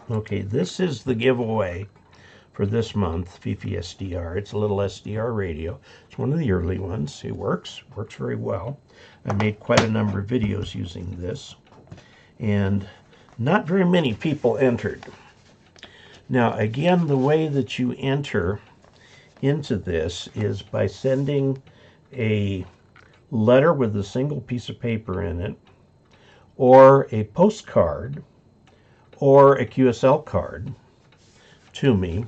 Okay, this is the giveaway for this month, Fifi SDR. It's a little SDR radio. It's one of the early ones. It works very well. I made quite a number of videos using this, and not very many people entered. Now, again, the way that you enter into this is by sending a letter with a single piece of paper in it, or a postcard, or a QSL card to me.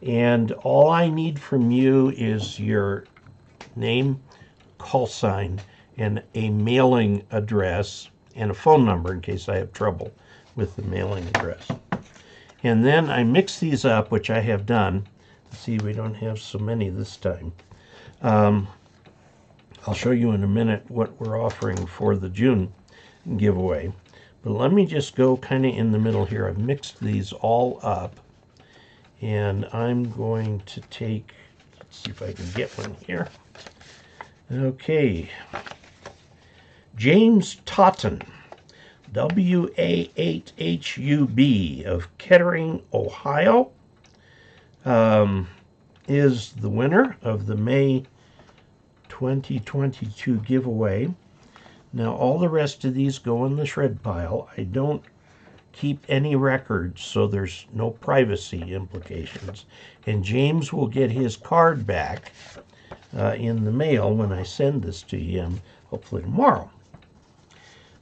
And all I need from you is your name, call sign, and a mailing address, and a phone number in case I have trouble with the mailing address. And then I mix these up, which I have done. See, we don't have so many this time. I'll show you in a minute what we're offering for the June giveaway. But let me just go kind of in the middle here. I've mixed these all up. And I'm going to take, let's see if I can get one here. Okay. James Totten, WA8HUB of Kettering, Ohio, is the winner of the May 2022 giveaway. Now, all the rest of these go in the shred pile. I don't keep any records, so there's no privacy implications. And James will get his card back in the mail when I send this to him, hopefully tomorrow.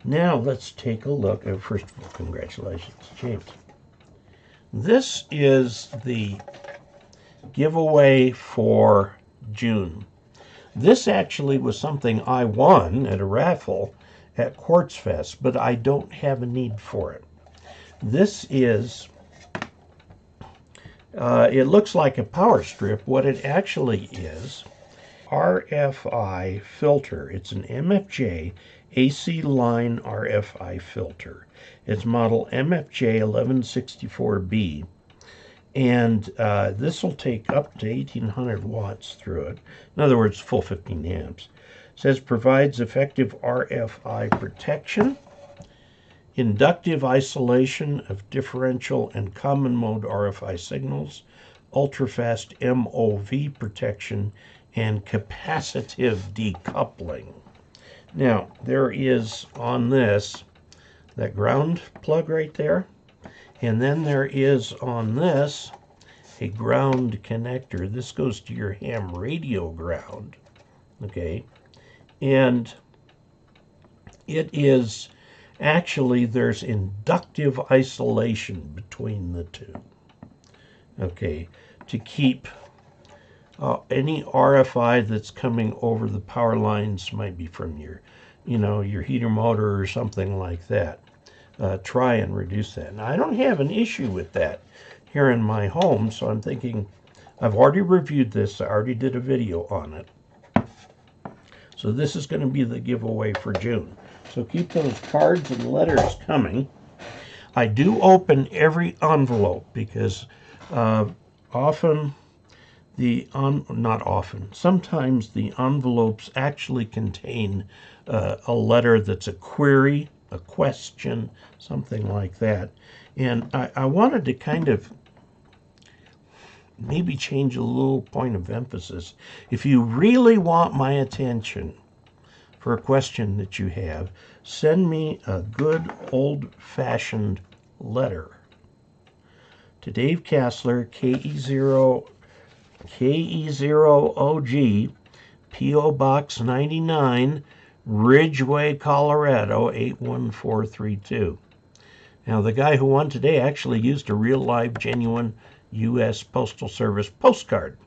Now, let's take a look. First of all, congratulations, James. This is the giveaway for June. This actually was something I won at a raffle at Quartz Fest, but I don't have a need for it. This is, it looks like a power strip. What it actually is, RFI filter. It's an MFJ AC line RFI filter. It's model MFJ 1164B. And this will take up to 1800 watts through it. In other words, full 15 amps. It says provides effective RFI protection, inductive isolation of differential and common mode RFI signals, ultra-fast MOV protection, and capacitive decoupling. Now, there is on this, that ground plug right there, and then there is on this a ground connector. This goes to your ham radio ground, okay? And it is actually, there's inductive isolation between the two, okay, to keep any RFI that's coming over the power lines, might be from your, your heater motor or something like that. Try and reduce that. Now, I don't have an issue with that here in my home, so I'm thinking, I've already reviewed this. I already did a video on it. So this is going to be the giveaway for June. So keep those cards and letters coming. I do open every envelope because sometimes the envelopes actually contain a letter that's a query, a question, something like that. And I wanted to kind of maybe change a little point of emphasis. If you really want my attention for a question that you have, send me a good old-fashioned letter to Dave Casler, KE0OG, P.O. Box 99, Ridgeway, Colorado, 81432. Now, the guy who won today actually used a real, live, genuine U.S. Postal Service postcard.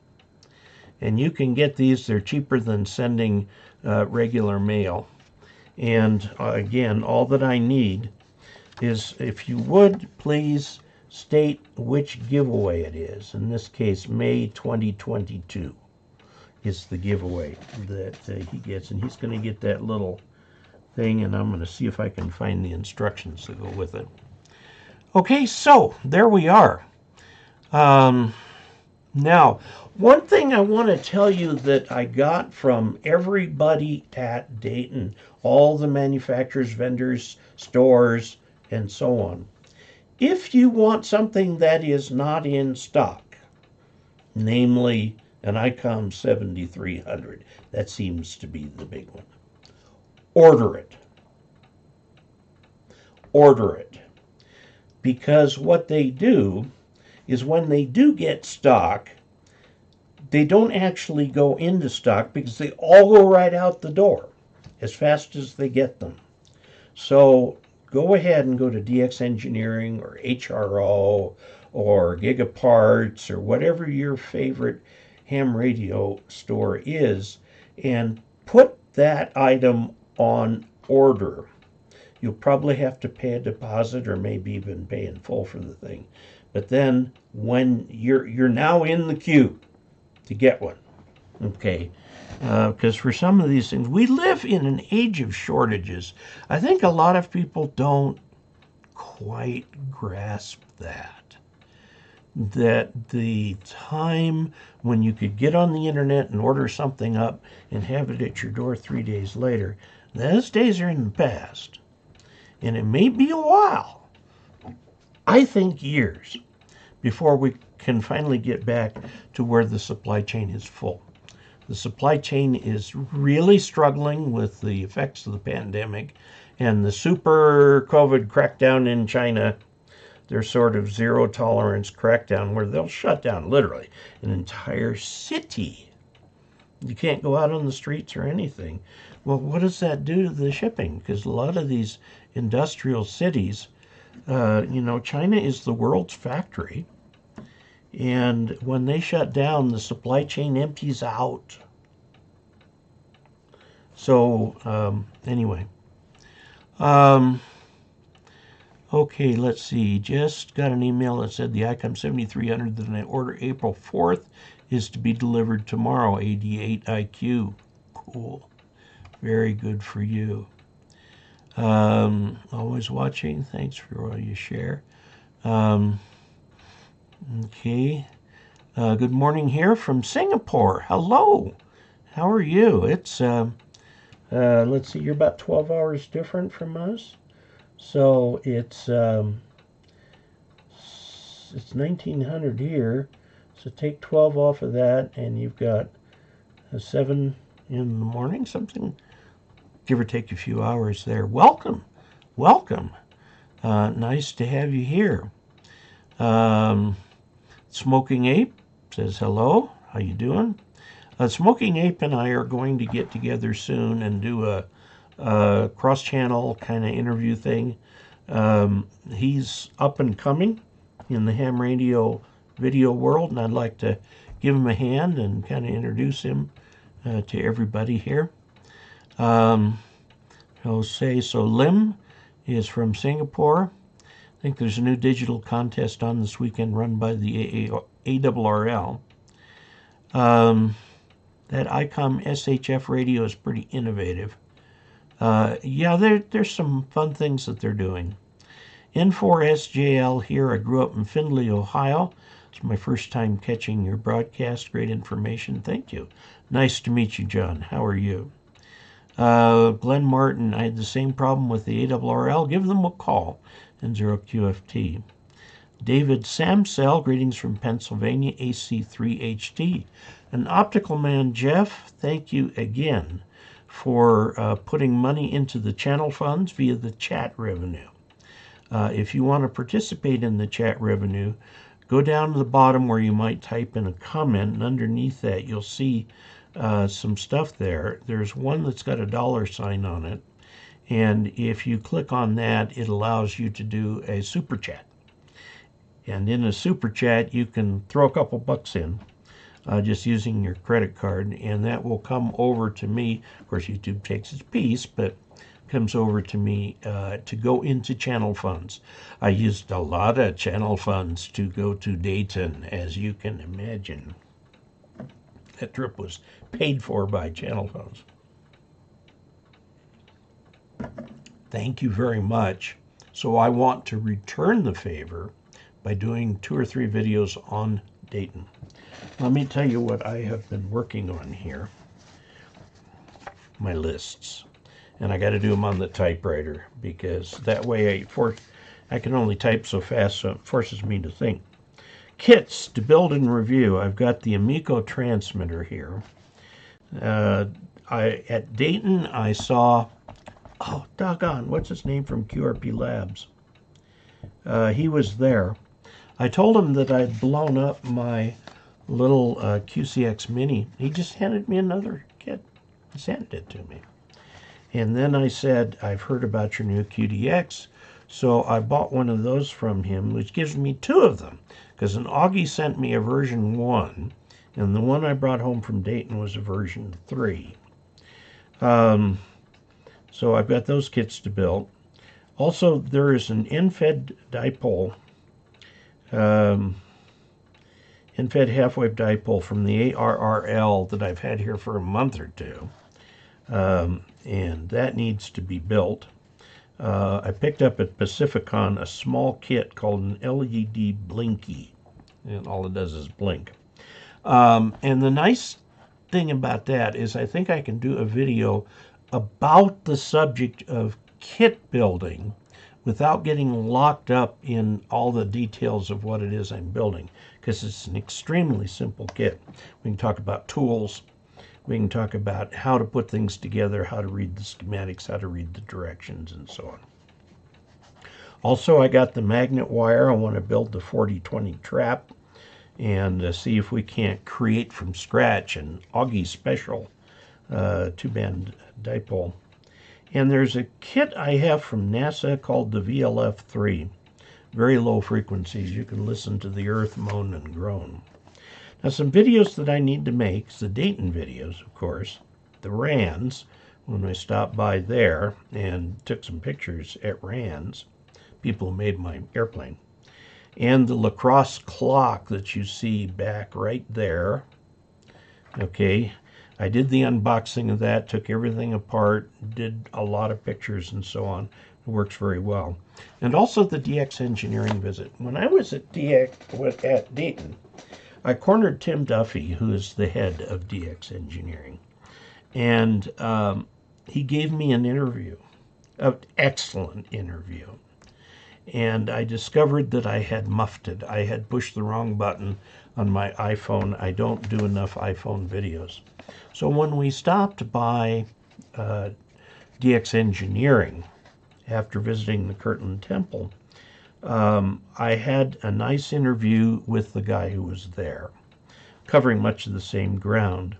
And you can get these. They're cheaper than sending regular mail. And again, all that I need is, if you would, please state which giveaway it is. In this case, May 2022 is the giveaway that he gets. And he's going to get that little thing, and I'm going to see if I can find the instructions that go with it. Okay, so there we are. Now, one thing I want to tell you that I got from everybody at Dayton, all the manufacturers, vendors, stores, and so on. If you want something that is not in stock, namely an ICOM 7300, that seems to be the big one, order it. Order it. Because what they do is when they do get stock, they don't actually go into stock because they all go right out the door as fast as they get them. So go ahead and go to DX Engineering or HRO or Gigaparts or whatever your favorite ham radio store is, and put that item on order. You'll probably have to pay a deposit or maybe even pay in full for the thing. But then when you're now in the queue to get one, okay? Because for some of these things, we live in an age of shortages. I think a lot of people don't quite grasp that the time when you could get on the internet and order something up and have it at your door 3 days later, those days are in the past. And it may be a while, I think years, before we can finally get back to where the supply chain is full. The supply chain is really struggling with the effects of the pandemic and the super COVID crackdown in China, their sort of zero tolerance crackdown where they'll shut down literally an entire city. You can't go out on the streets or anything. Well, what does that do to the shipping? Because a lot of these industrial cities, China is the world's factory. And when they shut down, the supply chain empties out. So, anyway. Okay, let's see. Just got an email that said the ICOM 7300 that I ordered April 4th is to be delivered tomorrow, 88 IQ. Cool. Very good for you. Always watching. Thanks for all you share. Okay. Good morning here from Singapore. Hello. How are you? It's, let's see, you're about 12 hours different from us. So it's 1900 here. So take 12 off of that, and you've got 7 in the morning, something, give or take a few hours there. Welcome. Welcome. Nice to have you here. Smoking Ape says hello. How you doing? Smoking Ape and I are going to get together soon and do a cross-channel kind of interview thing. He's up and coming in the ham radio video world, and I'd like to give him a hand and kind of introduce him to everybody here. I'll say, so Lim is from Singapore. I think there's a new digital contest on this weekend run by the ARRL. That ICOM SHF radio is pretty innovative. Yeah, there's some fun things that they're doing. N4SJL here. I grew up in Findlay, Ohio. It's my first time catching your broadcast. Great information. Thank you. Nice to meet you, John. How are you? Glenn Martin, I had the same problem with the ARRL. Give them a call. N0QFT. David Samsell, greetings from Pennsylvania, AC3HT. And Optical Man Jeff, thank you again for putting money into the channel funds via the chat revenue. If you want to participate in the chat revenue, go down to the bottom where you might type in a comment, and underneath that you'll see some stuff there. There's one that's got a $sign on it, and if you click on that, it allows you to do a super chat. And in a super chat, you can throw a couple bucks in just using your credit card, and that will come over to me. Of course, YouTube takes its piece, but comes over to me to go into channel funds. I used a lot of channel funds to go to Dayton, as you can imagine. That trip was paid for by channel funds. Thank you very much. So I want to return the favor by doing 2 or 3 videos on Dayton. Let me tell you what I have been working on here. My lists. And I got to do them on the typewriter, because that way I can only type so fast, so it forces me to think. Kits to build and review. I've got the Amico transmitter here. At Dayton, I saw, oh, doggone, what's his name from QRP Labs? He was there. I told him that I'd blown up my little QCX Mini. He just handed me another kit. He sent it to me. And then I said, I've heard about your new QDX. So I bought one of those from him, which gives me 2 of them. Because an Augie sent me a version 1, and the one I brought home from Dayton was a version 3. So I've got those kits to build. Also, there is an end-fed dipole, end-fed half-wave dipole from the ARRL that I've had here for a month or 2. And that needs to be built. I picked up at Pacificon a small kit called an LED Blinky, and all it does is blink. And the nice thing about that is I think I can do a video about the subject of kit building without getting locked up in all the details of what it is I'm building, because it's an extremely simple kit. We can talk about tools. We can talk about how to put things together, how to read the schematics, how to read the directions, and so on. Also, I got the magnet wire. I want to build the 4020 trap and see if we can't create from scratch an Augie special 2-band dipole. And there's a kit I have from NASA called the VLF-3. Very low frequencies. You can listen to the earth moan and groan. Now, some videos that I need to make, the Dayton videos, of course, the RANs, when I stopped by there and took some pictures at RANs, people who made my airplane, and the lacrosse clock that you see back right there, Okay, I did the unboxing of that, took everything apart, did a lot of pictures and so on. It works very well. And also the DX engineering visit. When I was at Dayton, I cornered Tim Duffy, who is the head of DX engineering, and he gave me an interview, an excellent interview. And I discovered that I had muffed it. I had pushed the wrong button on my iPhone. I don't do enough iPhone videos. So when we stopped by DX Engineering after visiting the Kirtland Temple, I had a nice interview with the guy who was there, covering much of the same ground.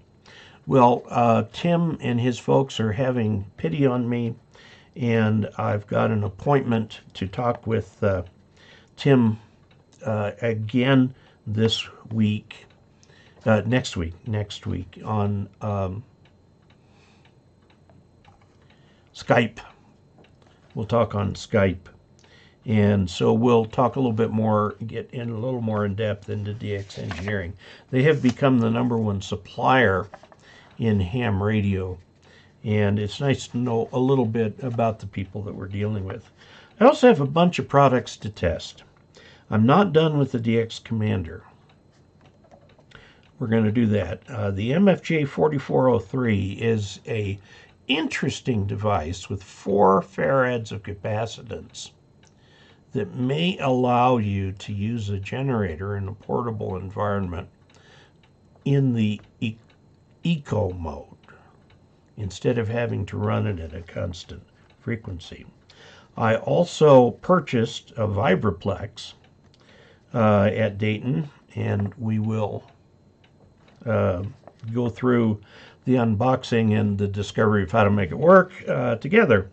Well, Tim and his folks are having pity on me, and I've got an appointment to talk with Tim again this week, next week on Skype. We'll talk on Skype. And so we'll talk a little bit more, get in a little more in depth into DX Engineering. They have become the #1 supplier in ham radio. And it's nice to know a little bit about the people that we're dealing with. I also have a bunch of products to test. I'm not done with the DX Commander. We're going to do that. The MFJ 4403 is a interesting device with 4 farads of capacitance that may allow you to use a generator in a portable environment in the eco mode, instead of having to run it at a constant frequency. I also purchased a Vibraplex at Dayton, and we will go through the unboxing and the discovery of how to make it work together.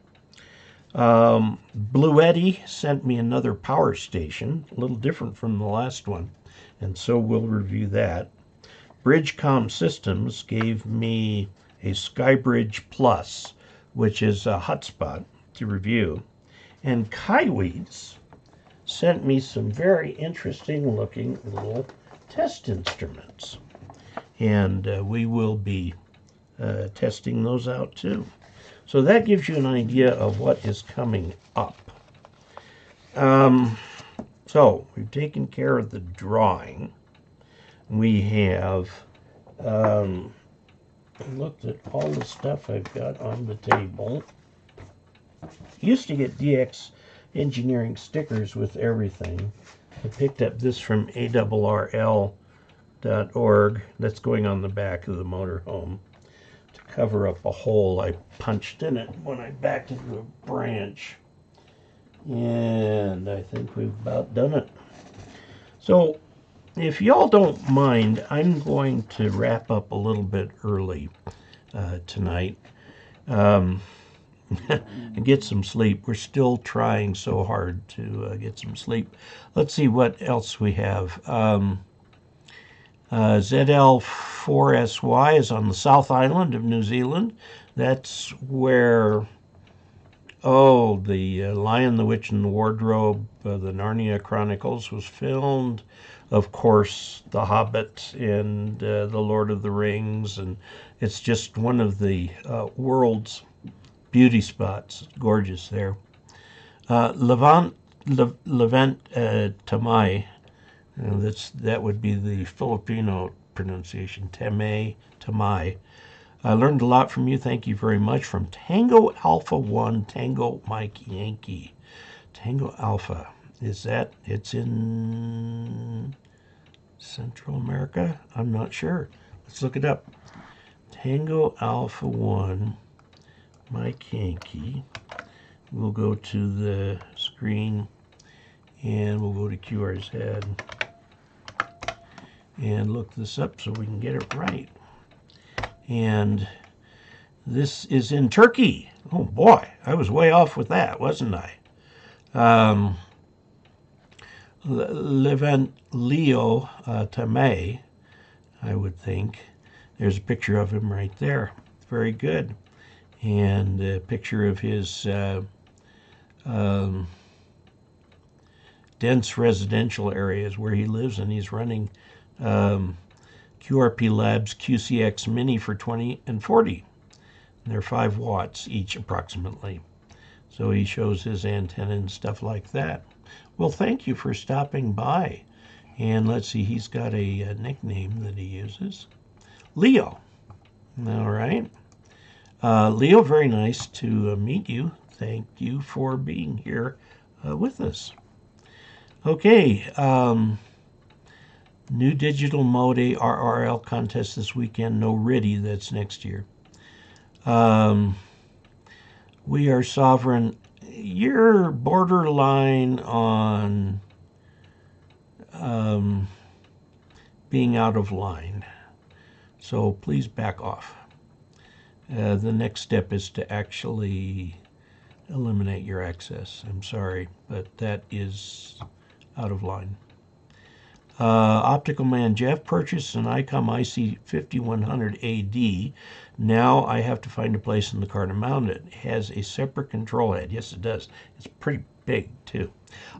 Blue Eddy sent me another power station, a little different from the last one, and so we'll review that. Bridgecom Systems gave me a Skybridge Plus, which is a hotspot, to review. And Kaiweeds sent me some very interesting looking little test instruments. And we will be testing those out too. So that gives you an idea of what is coming up. So we've taken care of the drawing. We have looked at all the stuff I've got on the table. Used to get DX Engineering stickers with everything. I picked up this from ARRL.org. That's going on the back of the motorhome to cover up a hole I punched in it when I backed into a branch. And I think we've about done it. So if y'all don't mind, I'm going to wrap up a little bit early tonight and get some sleep. We're still trying so hard to get some sleep. Let's see what else we have. ZL4SY is on the South Island of New Zealand. That's where, the Lion, the Witch, and the Wardrobe, the Narnia Chronicles was filmed. Of course, The Hobbit and The Lord of the Rings, and it's just one of the world's beauty spots. It's gorgeous there. Levant Tamay, that would be the Filipino pronunciation, Tamay. I learned a lot from you. Thank you very much. From Tango Alpha 1, Tango Mike Yankee. Tango Alpha, it's in Central America? I'm not sure. Let's look it up. Tango Alpha 1, Mike Yankee. We'll go to the screen and we'll go to QRZ and look this up so we can get it right. And this is in Turkey. Oh boy, I was way off with that, wasn't I? Levant Leo Tamay, I would think. There's a picture of him right there. Very good. And a picture of his dense residential areas where he lives, and he's running QRP Labs QCX Mini for 20 and 40. And they're 5 watts each approximately. So he shows his antenna and stuff like that. Well, thank you for stopping by. And let's see, he's got a nickname that he uses. Leo. All right. Leo, very nice to meet you. Thank you for being here with us. Okay. New digital mode RRL contest this weekend. No RIDI, that's next year. We are sovereign. You're borderline on being out of line. So please back off. The next step is to actually eliminate your access. I'm sorry, but that is out of line. Optical Man Jeff purchased an ICOM IC5100 AD. Now I have to find a place in the car to mount it. It has a separate control head. Yes, it does. It's pretty big, too.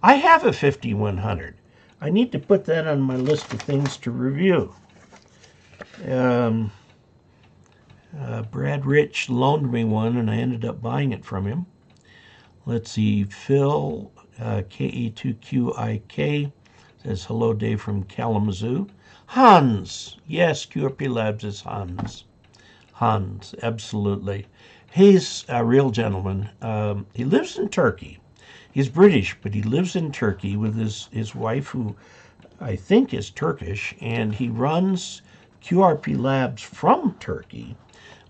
I have a 5100. I need to put that on my list of things to review. Brad Rich loaned me one, and I ended up buying it from him. Let's see. Phil, KE0OG, says, hello, Dave from Kalamazoo. Hans. Yes, QRP Labs is Hans. Hans, absolutely. He's a real gentleman. He lives in Turkey. He's British, but he lives in Turkey with his wife, who I think is Turkish, and he runs QRP Labs from Turkey,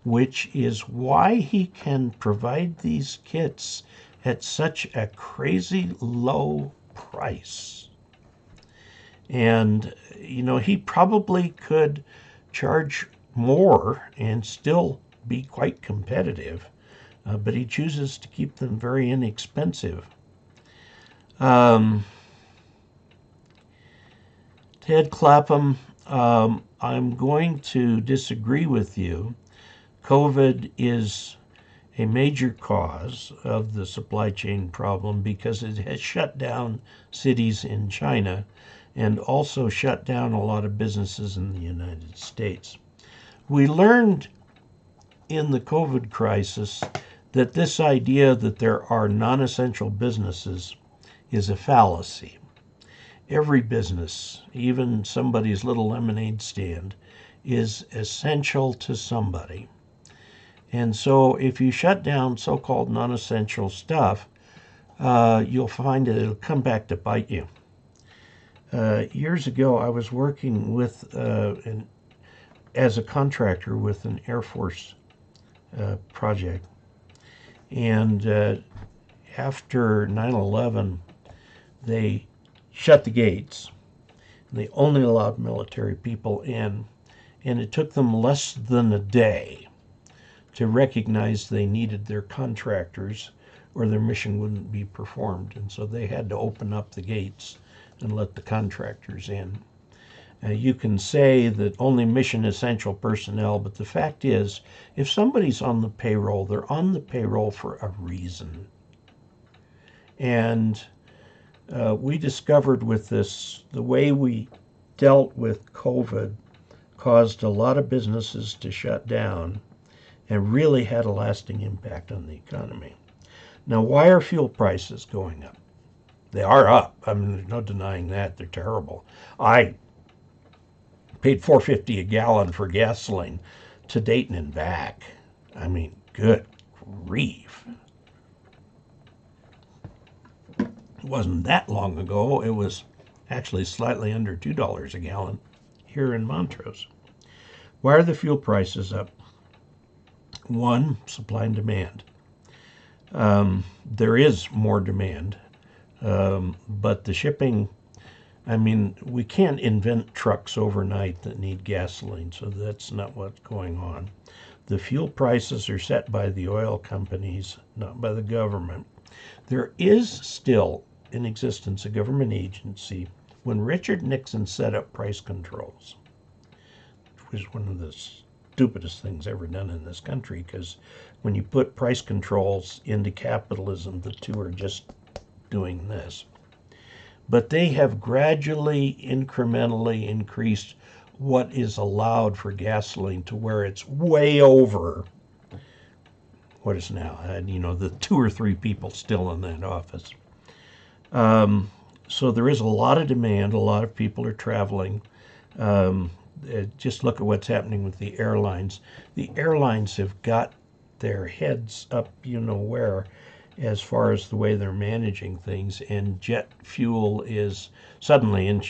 which is why he can provide these kits at such a crazy low price. And, you know, he probably could charge more and still be quite competitive, but he chooses to keep them very inexpensive. Ted Clapham, I'm going to disagree with you. COVID is a major cause of the supply chain problem because it has shut down cities in China and also shut down a lot of businesses in the United States. We learned in the COVID crisis that this idea that there are non-essential businesses is a fallacy. Every business, even somebody's little lemonade stand, is essential to somebody. And so if you shut down so-called non-essential stuff, you'll find that it'll come back to bite you. Years ago, I was working with, as a contractor with an Air Force project. And after 9/11, they shut the gates. They only allowed military people in. And it took them less than a day to recognize they needed their contractors or their mission wouldn't be performed. And so they had to open up the gates and let the contractors in. You can say that only mission essential personnel, but the fact is, if somebody's on the payroll, they're on the payroll for a reason. And we discovered with this, the way we dealt with COVID caused a lot of businesses to shut down and really had a lasting impact on the economy. Now, why are fuel prices going up? They are up. I mean, there's no denying that. They're terrible. I paid $4.50 a gallon for gasoline to Dayton and back. I mean, good grief. It wasn't that long ago. It was actually slightly under $2 a gallon here in Montrose. Why are the fuel prices up? One, supply and demand. There is more demand, but the shipping, I mean, we can't invent trucks overnight that need gasoline, so that's not what's going on. The fuel prices are set by the oil companies, not by the government. There is still in existence a government agency. When Richard Nixon set up price controls, which was one of the stupidest things ever done in this country, because when you put price controls into capitalism, the two are just doing this. But they have gradually, incrementally increased what is allowed for gasoline to where it's way over what is now, the 2 or 3 people still in that office. So there is a lot of demand. A lot of people are traveling. Just look at what's happening with the airlines. The airlines have got their heads up, where, as far as the way they're managing things, and jet fuel is suddenly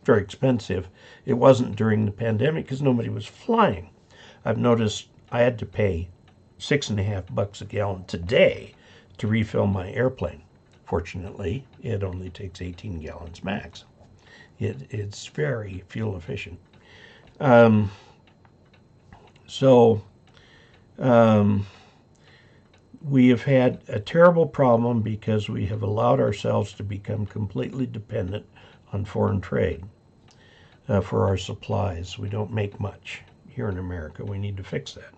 very expensive. It wasn't during the pandemic because nobody was flying. I've noticed I had to pay $6.50 a gallon today to refill my airplane. Fortunately, it only takes 18 gallons max. It's very fuel efficient. We have had a terrible problem because we have allowed ourselves to become completely dependent on foreign trade for our supplies. We don't make much here in America. We need to fix that.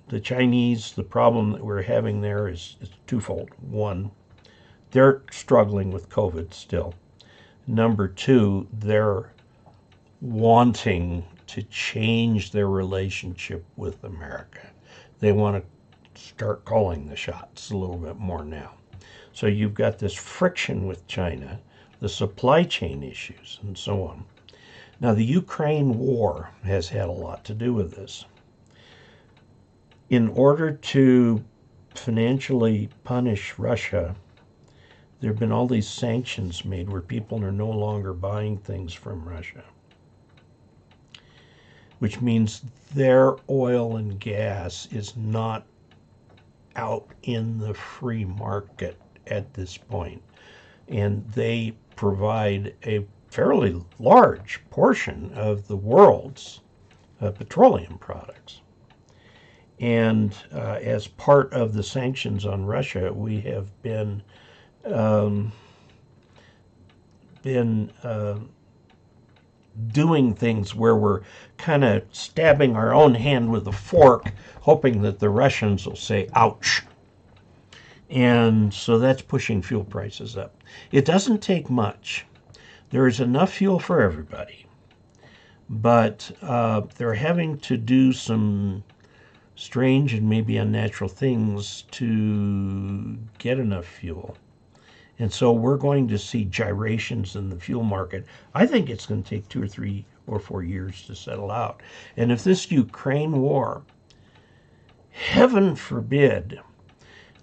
The Chinese, the problem that we're having there is twofold. One, they're struggling with COVID still. Number two, they're wanting to change their relationship with America. They want to start calling the shots a little bit more now. So you've got this friction with China, the supply chain issues, and so on. Now, the Ukraine war has had a lot to do with this. In order to financially punish Russia, there have been all these sanctions made where people are no longer buying things from Russia, which means their oil and gas is not out in the free market at this point. And they provide a fairly large portion of the world's petroleum products. And as part of the sanctions on Russia, we have been doing things where we're kind of stabbing our own hand with a fork, hoping that the Russians will say, ouch. And so that's pushing fuel prices up. It doesn't take much. There is enough fuel for everybody. But they're having to do some strange and maybe unnatural things to get enough fuel. And so we're going to see gyrations in the fuel market. I think it's going to take 2 or 3 or 4 years to settle out. And if this Ukraine war, heaven forbid,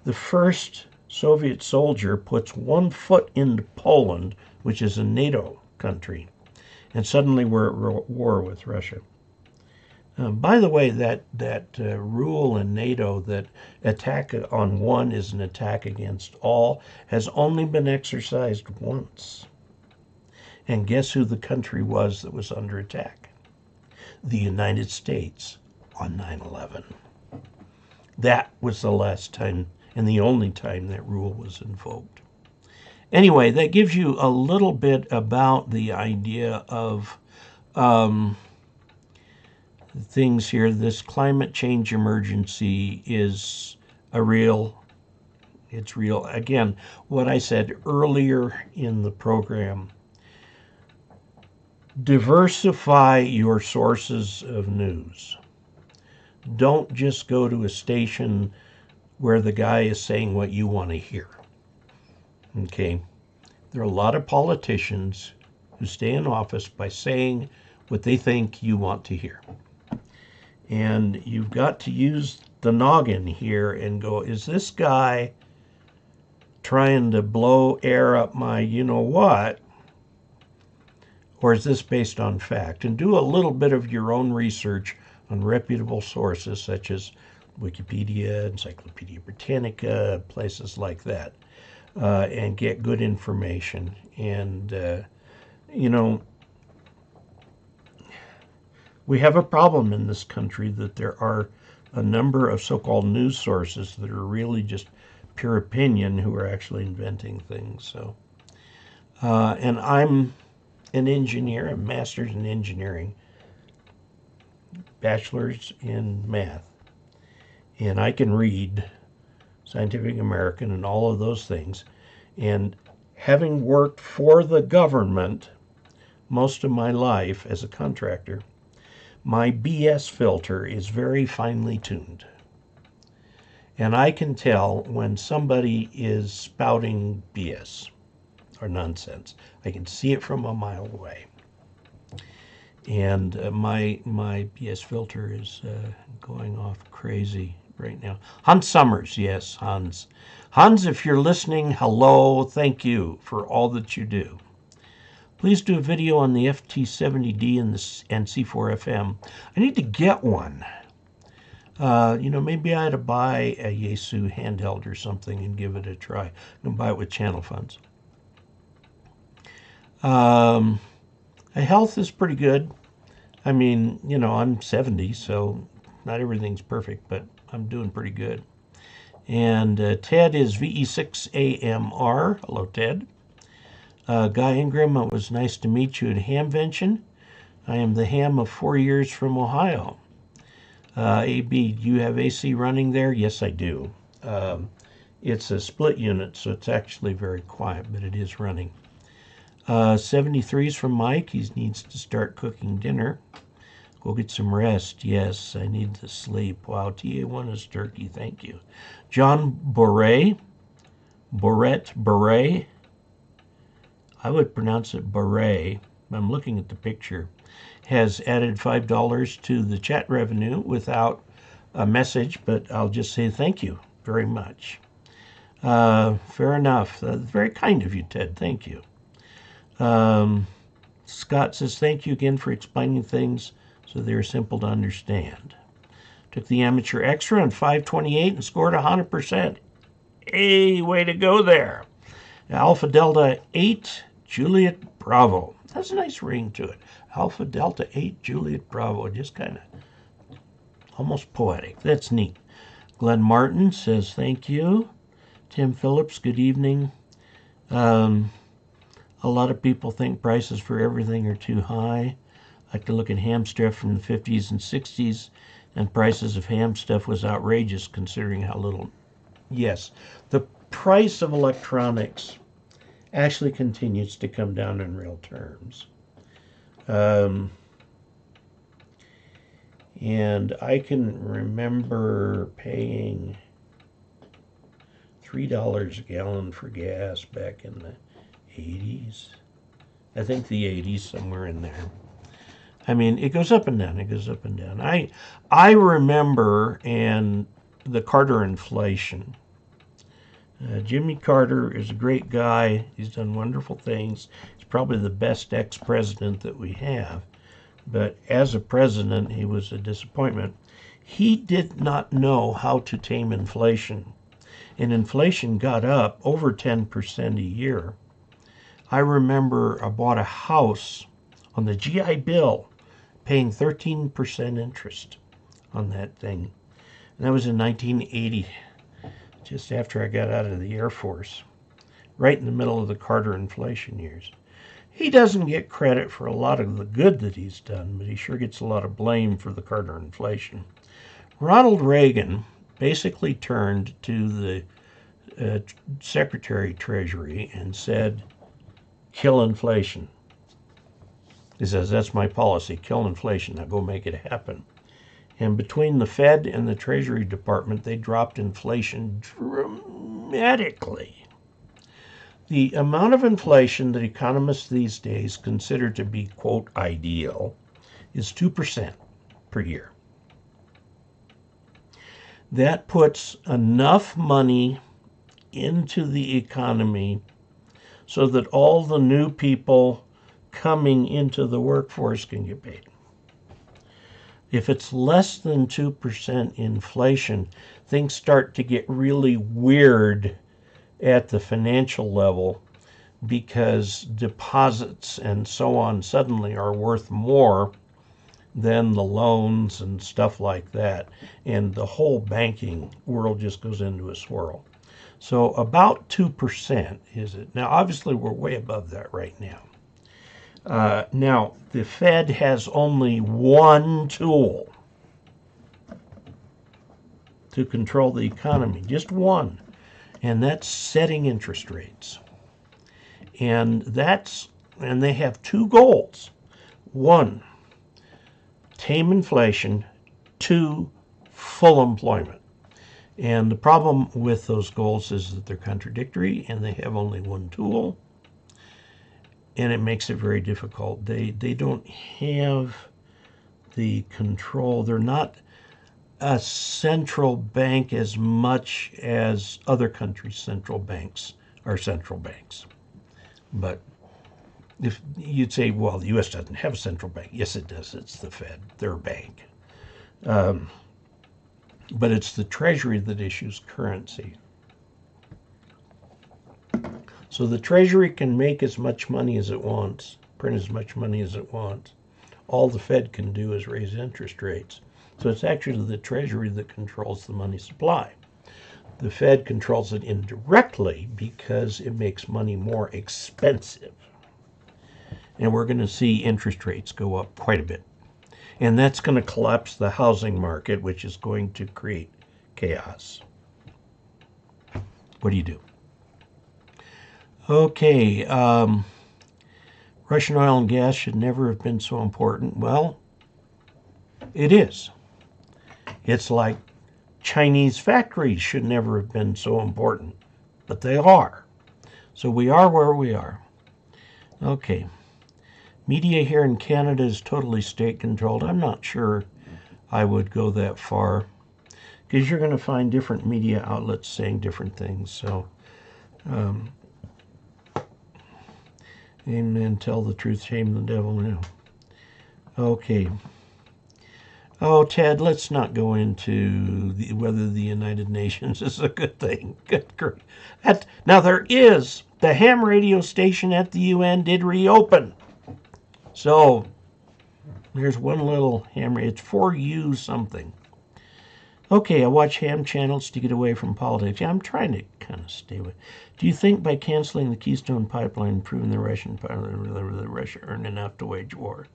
the first Soviet soldier puts 1 foot into Poland, which is a NATO country, and suddenly we're at war with Russia. By the way, that rule in NATO that attack on one is an attack against all has only been exercised once. And guess who the country was that was under attack? The United States on 9/11. That was the last time and the only time that rule was invoked. Anyway, that gives you a little bit about the idea of things here. This climate change emergency is it's real. Again, what I said earlier in the program, diversify your sources of news. Don't just go to a station where the guy is saying what you want to hear. Okay? There are a lot of politicians who stay in office by saying what they think you want to hear. And you've got to use the noggin here and go, is this guy trying to blow air up my you-know-what? Or is this based on fact? And do a little bit of your own research on reputable sources such as Wikipedia, Encyclopedia Britannica, places like that, and get good information. And, we have a problem in this country that there are a number of so-called news sources that are really just pure opinion who are actually inventing things. So, and I'm an engineer, a master's in engineering, bachelor's in math, and I can read Scientific American and all of those things. And having worked for the government most of my life as a contractor, my BS filter is very finely tuned. And I can tell when somebody is spouting BS or nonsense. I can see it from a mile away. And my BS filter is going off crazy right now. Hans Summers, yes, Hans. Hans, if you're listening, hello, thank you for all that you do. Please do a video on the FT70D and C4FM. I need to get one. Maybe I ought to buy a Yaesu handheld or something and give it a try. I'm going to buy it with channel funds. My health is pretty good. I mean, I'm 70, so not everything's perfect, but I'm doing pretty good. And Ted is VE6AMR. Hello, Ted. Guy Ingram, it was nice to meet you at Hamvention. I am the ham of 4 years from Ohio. AB, do you have AC running there? Yes, I do. It's a split unit, so it's actually very quiet, but it is running. 73's from Mike. He needs to start cooking dinner. Go get some rest. Yes, I need to sleep. Wow, TA1 is turkey. Thank you. John Boret. I would pronounce it Beret. I'm looking at the picture. Has added $5 to the chat revenue without a message, but I'll just say thank you very much. Fair enough. Very kind of you, Ted. Thank you. Scott says, thank you again for explaining things so they're simple to understand. Took the amateur extra on 528 and scored 100%. Hey, way to go there. Alpha Delta 8, Juliet Bravo. That's a nice ring to it. Alpha Delta 8, Juliet Bravo. Just kind of almost poetic. That's neat. Glenn Martin says, thank you. Tim Phillips, good evening. A lot of people think prices for everything are too high. I like to look at ham stuff from the 50s and 60s, and prices of ham stuff was outrageous considering how little. Yes, the price of electronics actually continues to come down in real terms. And I can remember paying $3 a gallon for gas back in the 80s. I think the 80s, somewhere in there. I mean, it goes up and down. It goes up and down. I remember and the Carter inflation. Jimmy Carter is a great guy. He's done wonderful things. He's probably the best ex-president that we have. But as a president, he was a disappointment. He did not know how to tame inflation. And inflation got up over 10% a year. I remember I bought a house on the GI Bill paying 13% interest on that thing. And that was in 1980, just after I got out of the Air Force, right in the middle of the Carter inflation years. He doesn't get credit for a lot of the good that he's done, but he sure gets a lot of blame for the Carter inflation. Ronald Reagan basically turned to the Secretary of Treasury and said, kill inflation. He says, that's my policy, kill inflation, now go make it happen. And between the Fed and the Treasury Department, they dropped inflation dramatically. The amount of inflation that economists these days consider to be, quote, ideal is 2% per year. That puts enough money into the economy so that all the new people coming into the workforce can get paid. If it's less than 2% inflation, things start to get really weird at the financial level because deposits and so on suddenly are worth more than the loans and stuff like that. And the whole banking world just goes into a swirl. So about 2% is it. Now, obviously, we're way above that right now. Now, the Fed has only one tool to control the economy, just one, and that's setting interest rates. And that's And they have two goals. One, tame inflation. Two, full employment. And the problem with those goals is that they're contradictory and they have only one tool. And it makes it very difficult. They don't have the control. They're not a central bank as much as other countries' central banks are central banks. But if you'd say, well, the U.S. doesn't have a central bank. Yes, it does. It's the Fed. They're a bank. But it's the Treasury that issues currency. So the Treasury can make as much money as it wants, print as much money as it wants. All the Fed can do is raise interest rates. So it's actually the Treasury that controls the money supply. The Fed controls it indirectly because it makes money more expensive. And we're going to see interest rates go up quite a bit. And that's going to collapse the housing market, which is going to create chaos. What do you do? Okay, Russian oil and gas should never have been so important. Well, it is. It's like Chinese factories should never have been so important, but they are. So we are where we are. Okay. Media here in Canada is totally state-controlled. I'm not sure I would go that far because you're going to find different media outlets saying different things. So, amen, tell the truth, shame the devil now. Okay. Oh, Ted, let's not go into whether the United Nations is a good thing. Good grief. Now, there is, the ham radio station at the UN did reopen. So, there's one little ham, it's for you something. Okay, I watch ham channels to get away from politics. Yeah, I'm trying to kind of stay away. Do you think by canceling the Keystone Pipeline and proving the Russia earned enough to wage war?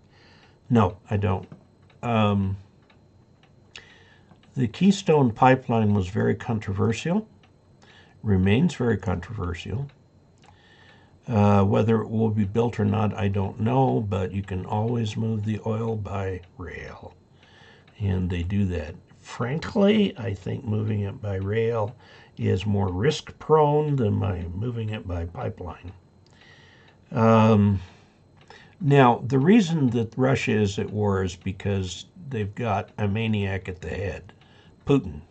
No, I don't. The Keystone Pipeline was very controversial, remains very controversial. Whether it will be built or not, I don't know, but you can always move the oil by rail, and they do that. Frankly, I think moving it by rail is more risk-prone than by moving it by pipeline. Now, the reason that Russia is at war is because they've got a maniac at the head, Putin,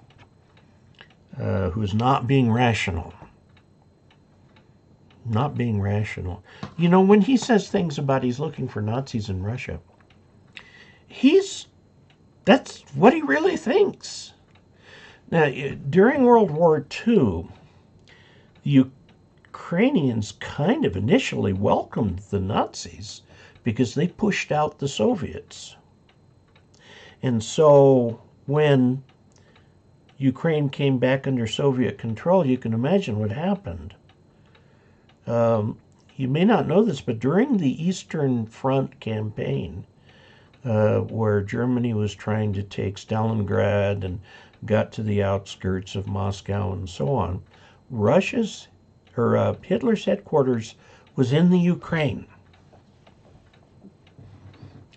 who's not being rational. Not being rational. You know, when he says things about he's looking for Nazis in Russia, that's what he really thinks. Now, during World War II, the Ukrainians kind of initially welcomed the Nazis because they pushed out the Soviets. And so when Ukraine came back under Soviet control, you can imagine what happened. You may not know this, but during the Eastern Front campaign, where Germany was trying to take Stalingrad and got to the outskirts of Moscow and so on, Hitler's headquarters was in the Ukraine.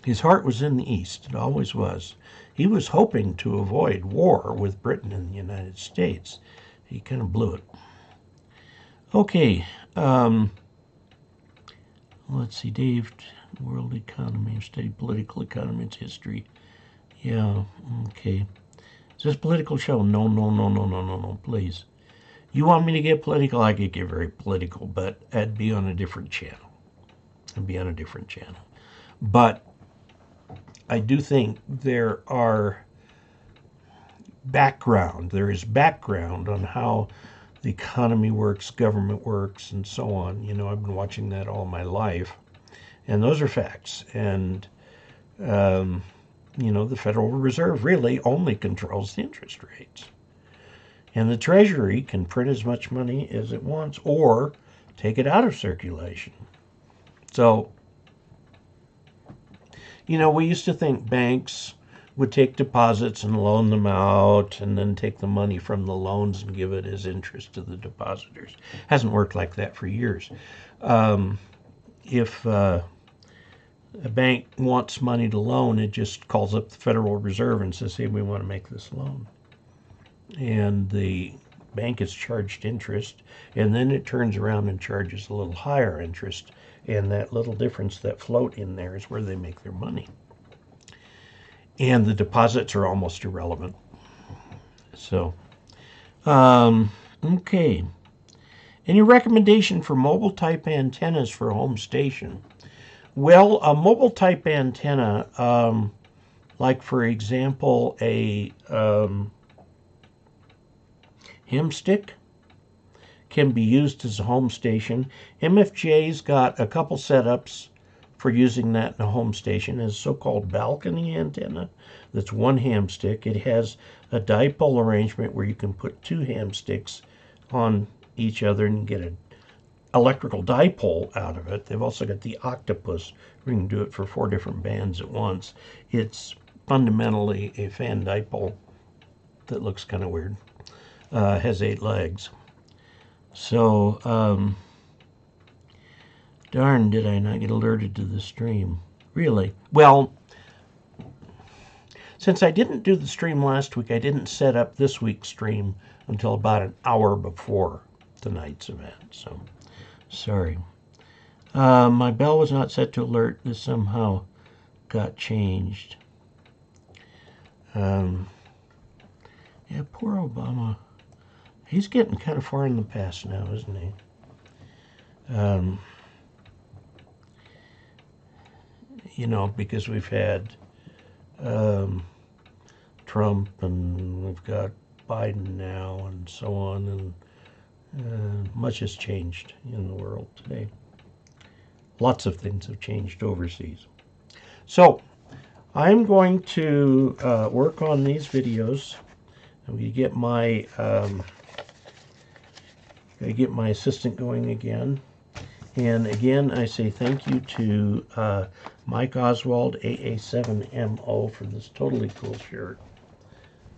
His heart was in the East. It always was. He was hoping to avoid war with Britain and the United States. He kind of blew it. Okay. Let's see, Dave, world economy, study political economy, its history. Yeah, okay. Is this a political show? No, please. You want me to get political? I could get very political, but I'd be on a different channel. But I do think there is background on how the economy works, government works, and so on. You know, I've been watching that all my life. And those are facts. And, you know, the Federal Reserve really only controls the interest rates. And the Treasury can print as much money as it wants or take it out of circulation. So, you know, we used to think banks would take deposits and loan them out and then take the money from the loans and give it as interest to the depositors. Hasn't worked like that for years. if a bank wants money to loan, it just calls up the Federal Reserve and says, hey, we want to make this loan. And the bank is charged interest, and then it turns around and charges a little higher interest, and that little difference, that float in there, is where they make their money. And the deposits are almost irrelevant. So, okay. Any recommendation for mobile type antennas for a home station? Well, a mobile type antenna, like for example, a hamstick, can be used as a home station. MFJ's got a couple setups for using that in a home station as a so-called balcony antenna. That's one hamstick. It has a dipole arrangement where you can put two hamsticks on each other and get an electrical dipole out of it. They've also got the octopus where you can do it for 4 different bands at once. It's fundamentally a fan dipole that looks kind of weird. Has 8 legs. So, darn, did I not get alerted to the stream? Really? Well, since I didn't do the stream last week, I didn't set up this week's stream until about an hour before tonight's event. So, sorry. My bell was not set to alert. This somehow got changed. Yeah, poor Obama. He's getting kind of far in the past now, isn't he? You know, because we've had Trump and we've got Biden now and so on, and much has changed in the world today. Lots of things have changed overseas. So I'm going to work on these videos. I'm going to get my assistant going again. And again, I say thank you to Mike Oswald, AA7MO, for this totally cool shirt,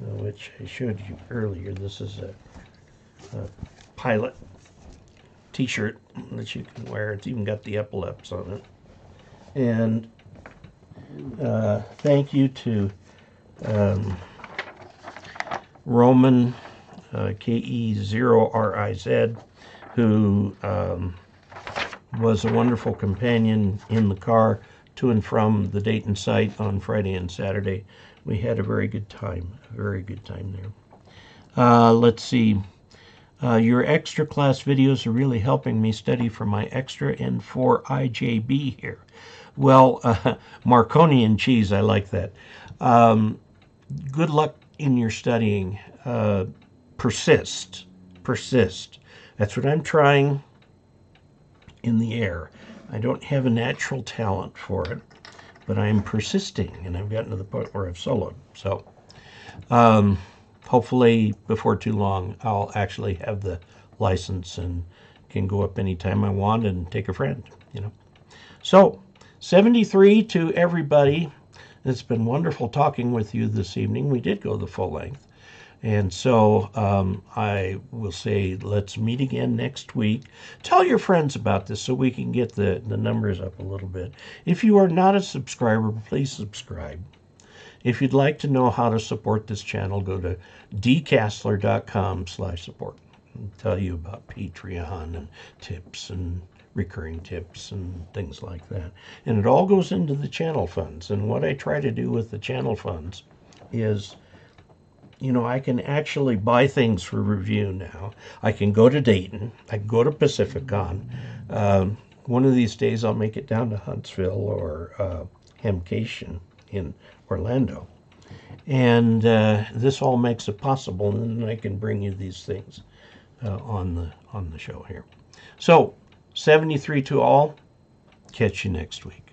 which I showed you earlier. This is a pilot t-shirt that you can wear. It's even got the epaulets on it. And thank you to Roman, KE0OG, who was a wonderful companion in the car to and from the Dayton site on Friday and Saturday. We had a very good time there. Let's see. Your extra class videos are really helping me study for my extra N4 IJB here. Well, Marconi and cheese, I like that. Good luck in your studying. Persist. That's what I'm trying in the air. I don't have a natural talent for it, but I'm persisting, and I've gotten to the point where I've soloed. So hopefully before too long, I'll actually have the license and can go up anytime I want and take a friend, you know. So 73 to everybody. It's been wonderful talking with you this evening. We did go the full length. And so I will say, let's meet again next week. Tell your friends about this so we can get the numbers up a little bit. If you are not a subscriber, please subscribe. If you'd like to know how to support this channel, go to dcasler.com/support. I'll tell you about Patreon and tips and recurring tips and things like that. And it all goes into the channel funds. And what I try to do with the channel funds is, you know, I can actually buy things for review now. I can go to Dayton. I can go to Pacificon. One of these days I'll make it down to Huntsville or Hamcation in Orlando. And this all makes it possible, and then I can bring you these things on the show here. So 73 to all. Catch you next week.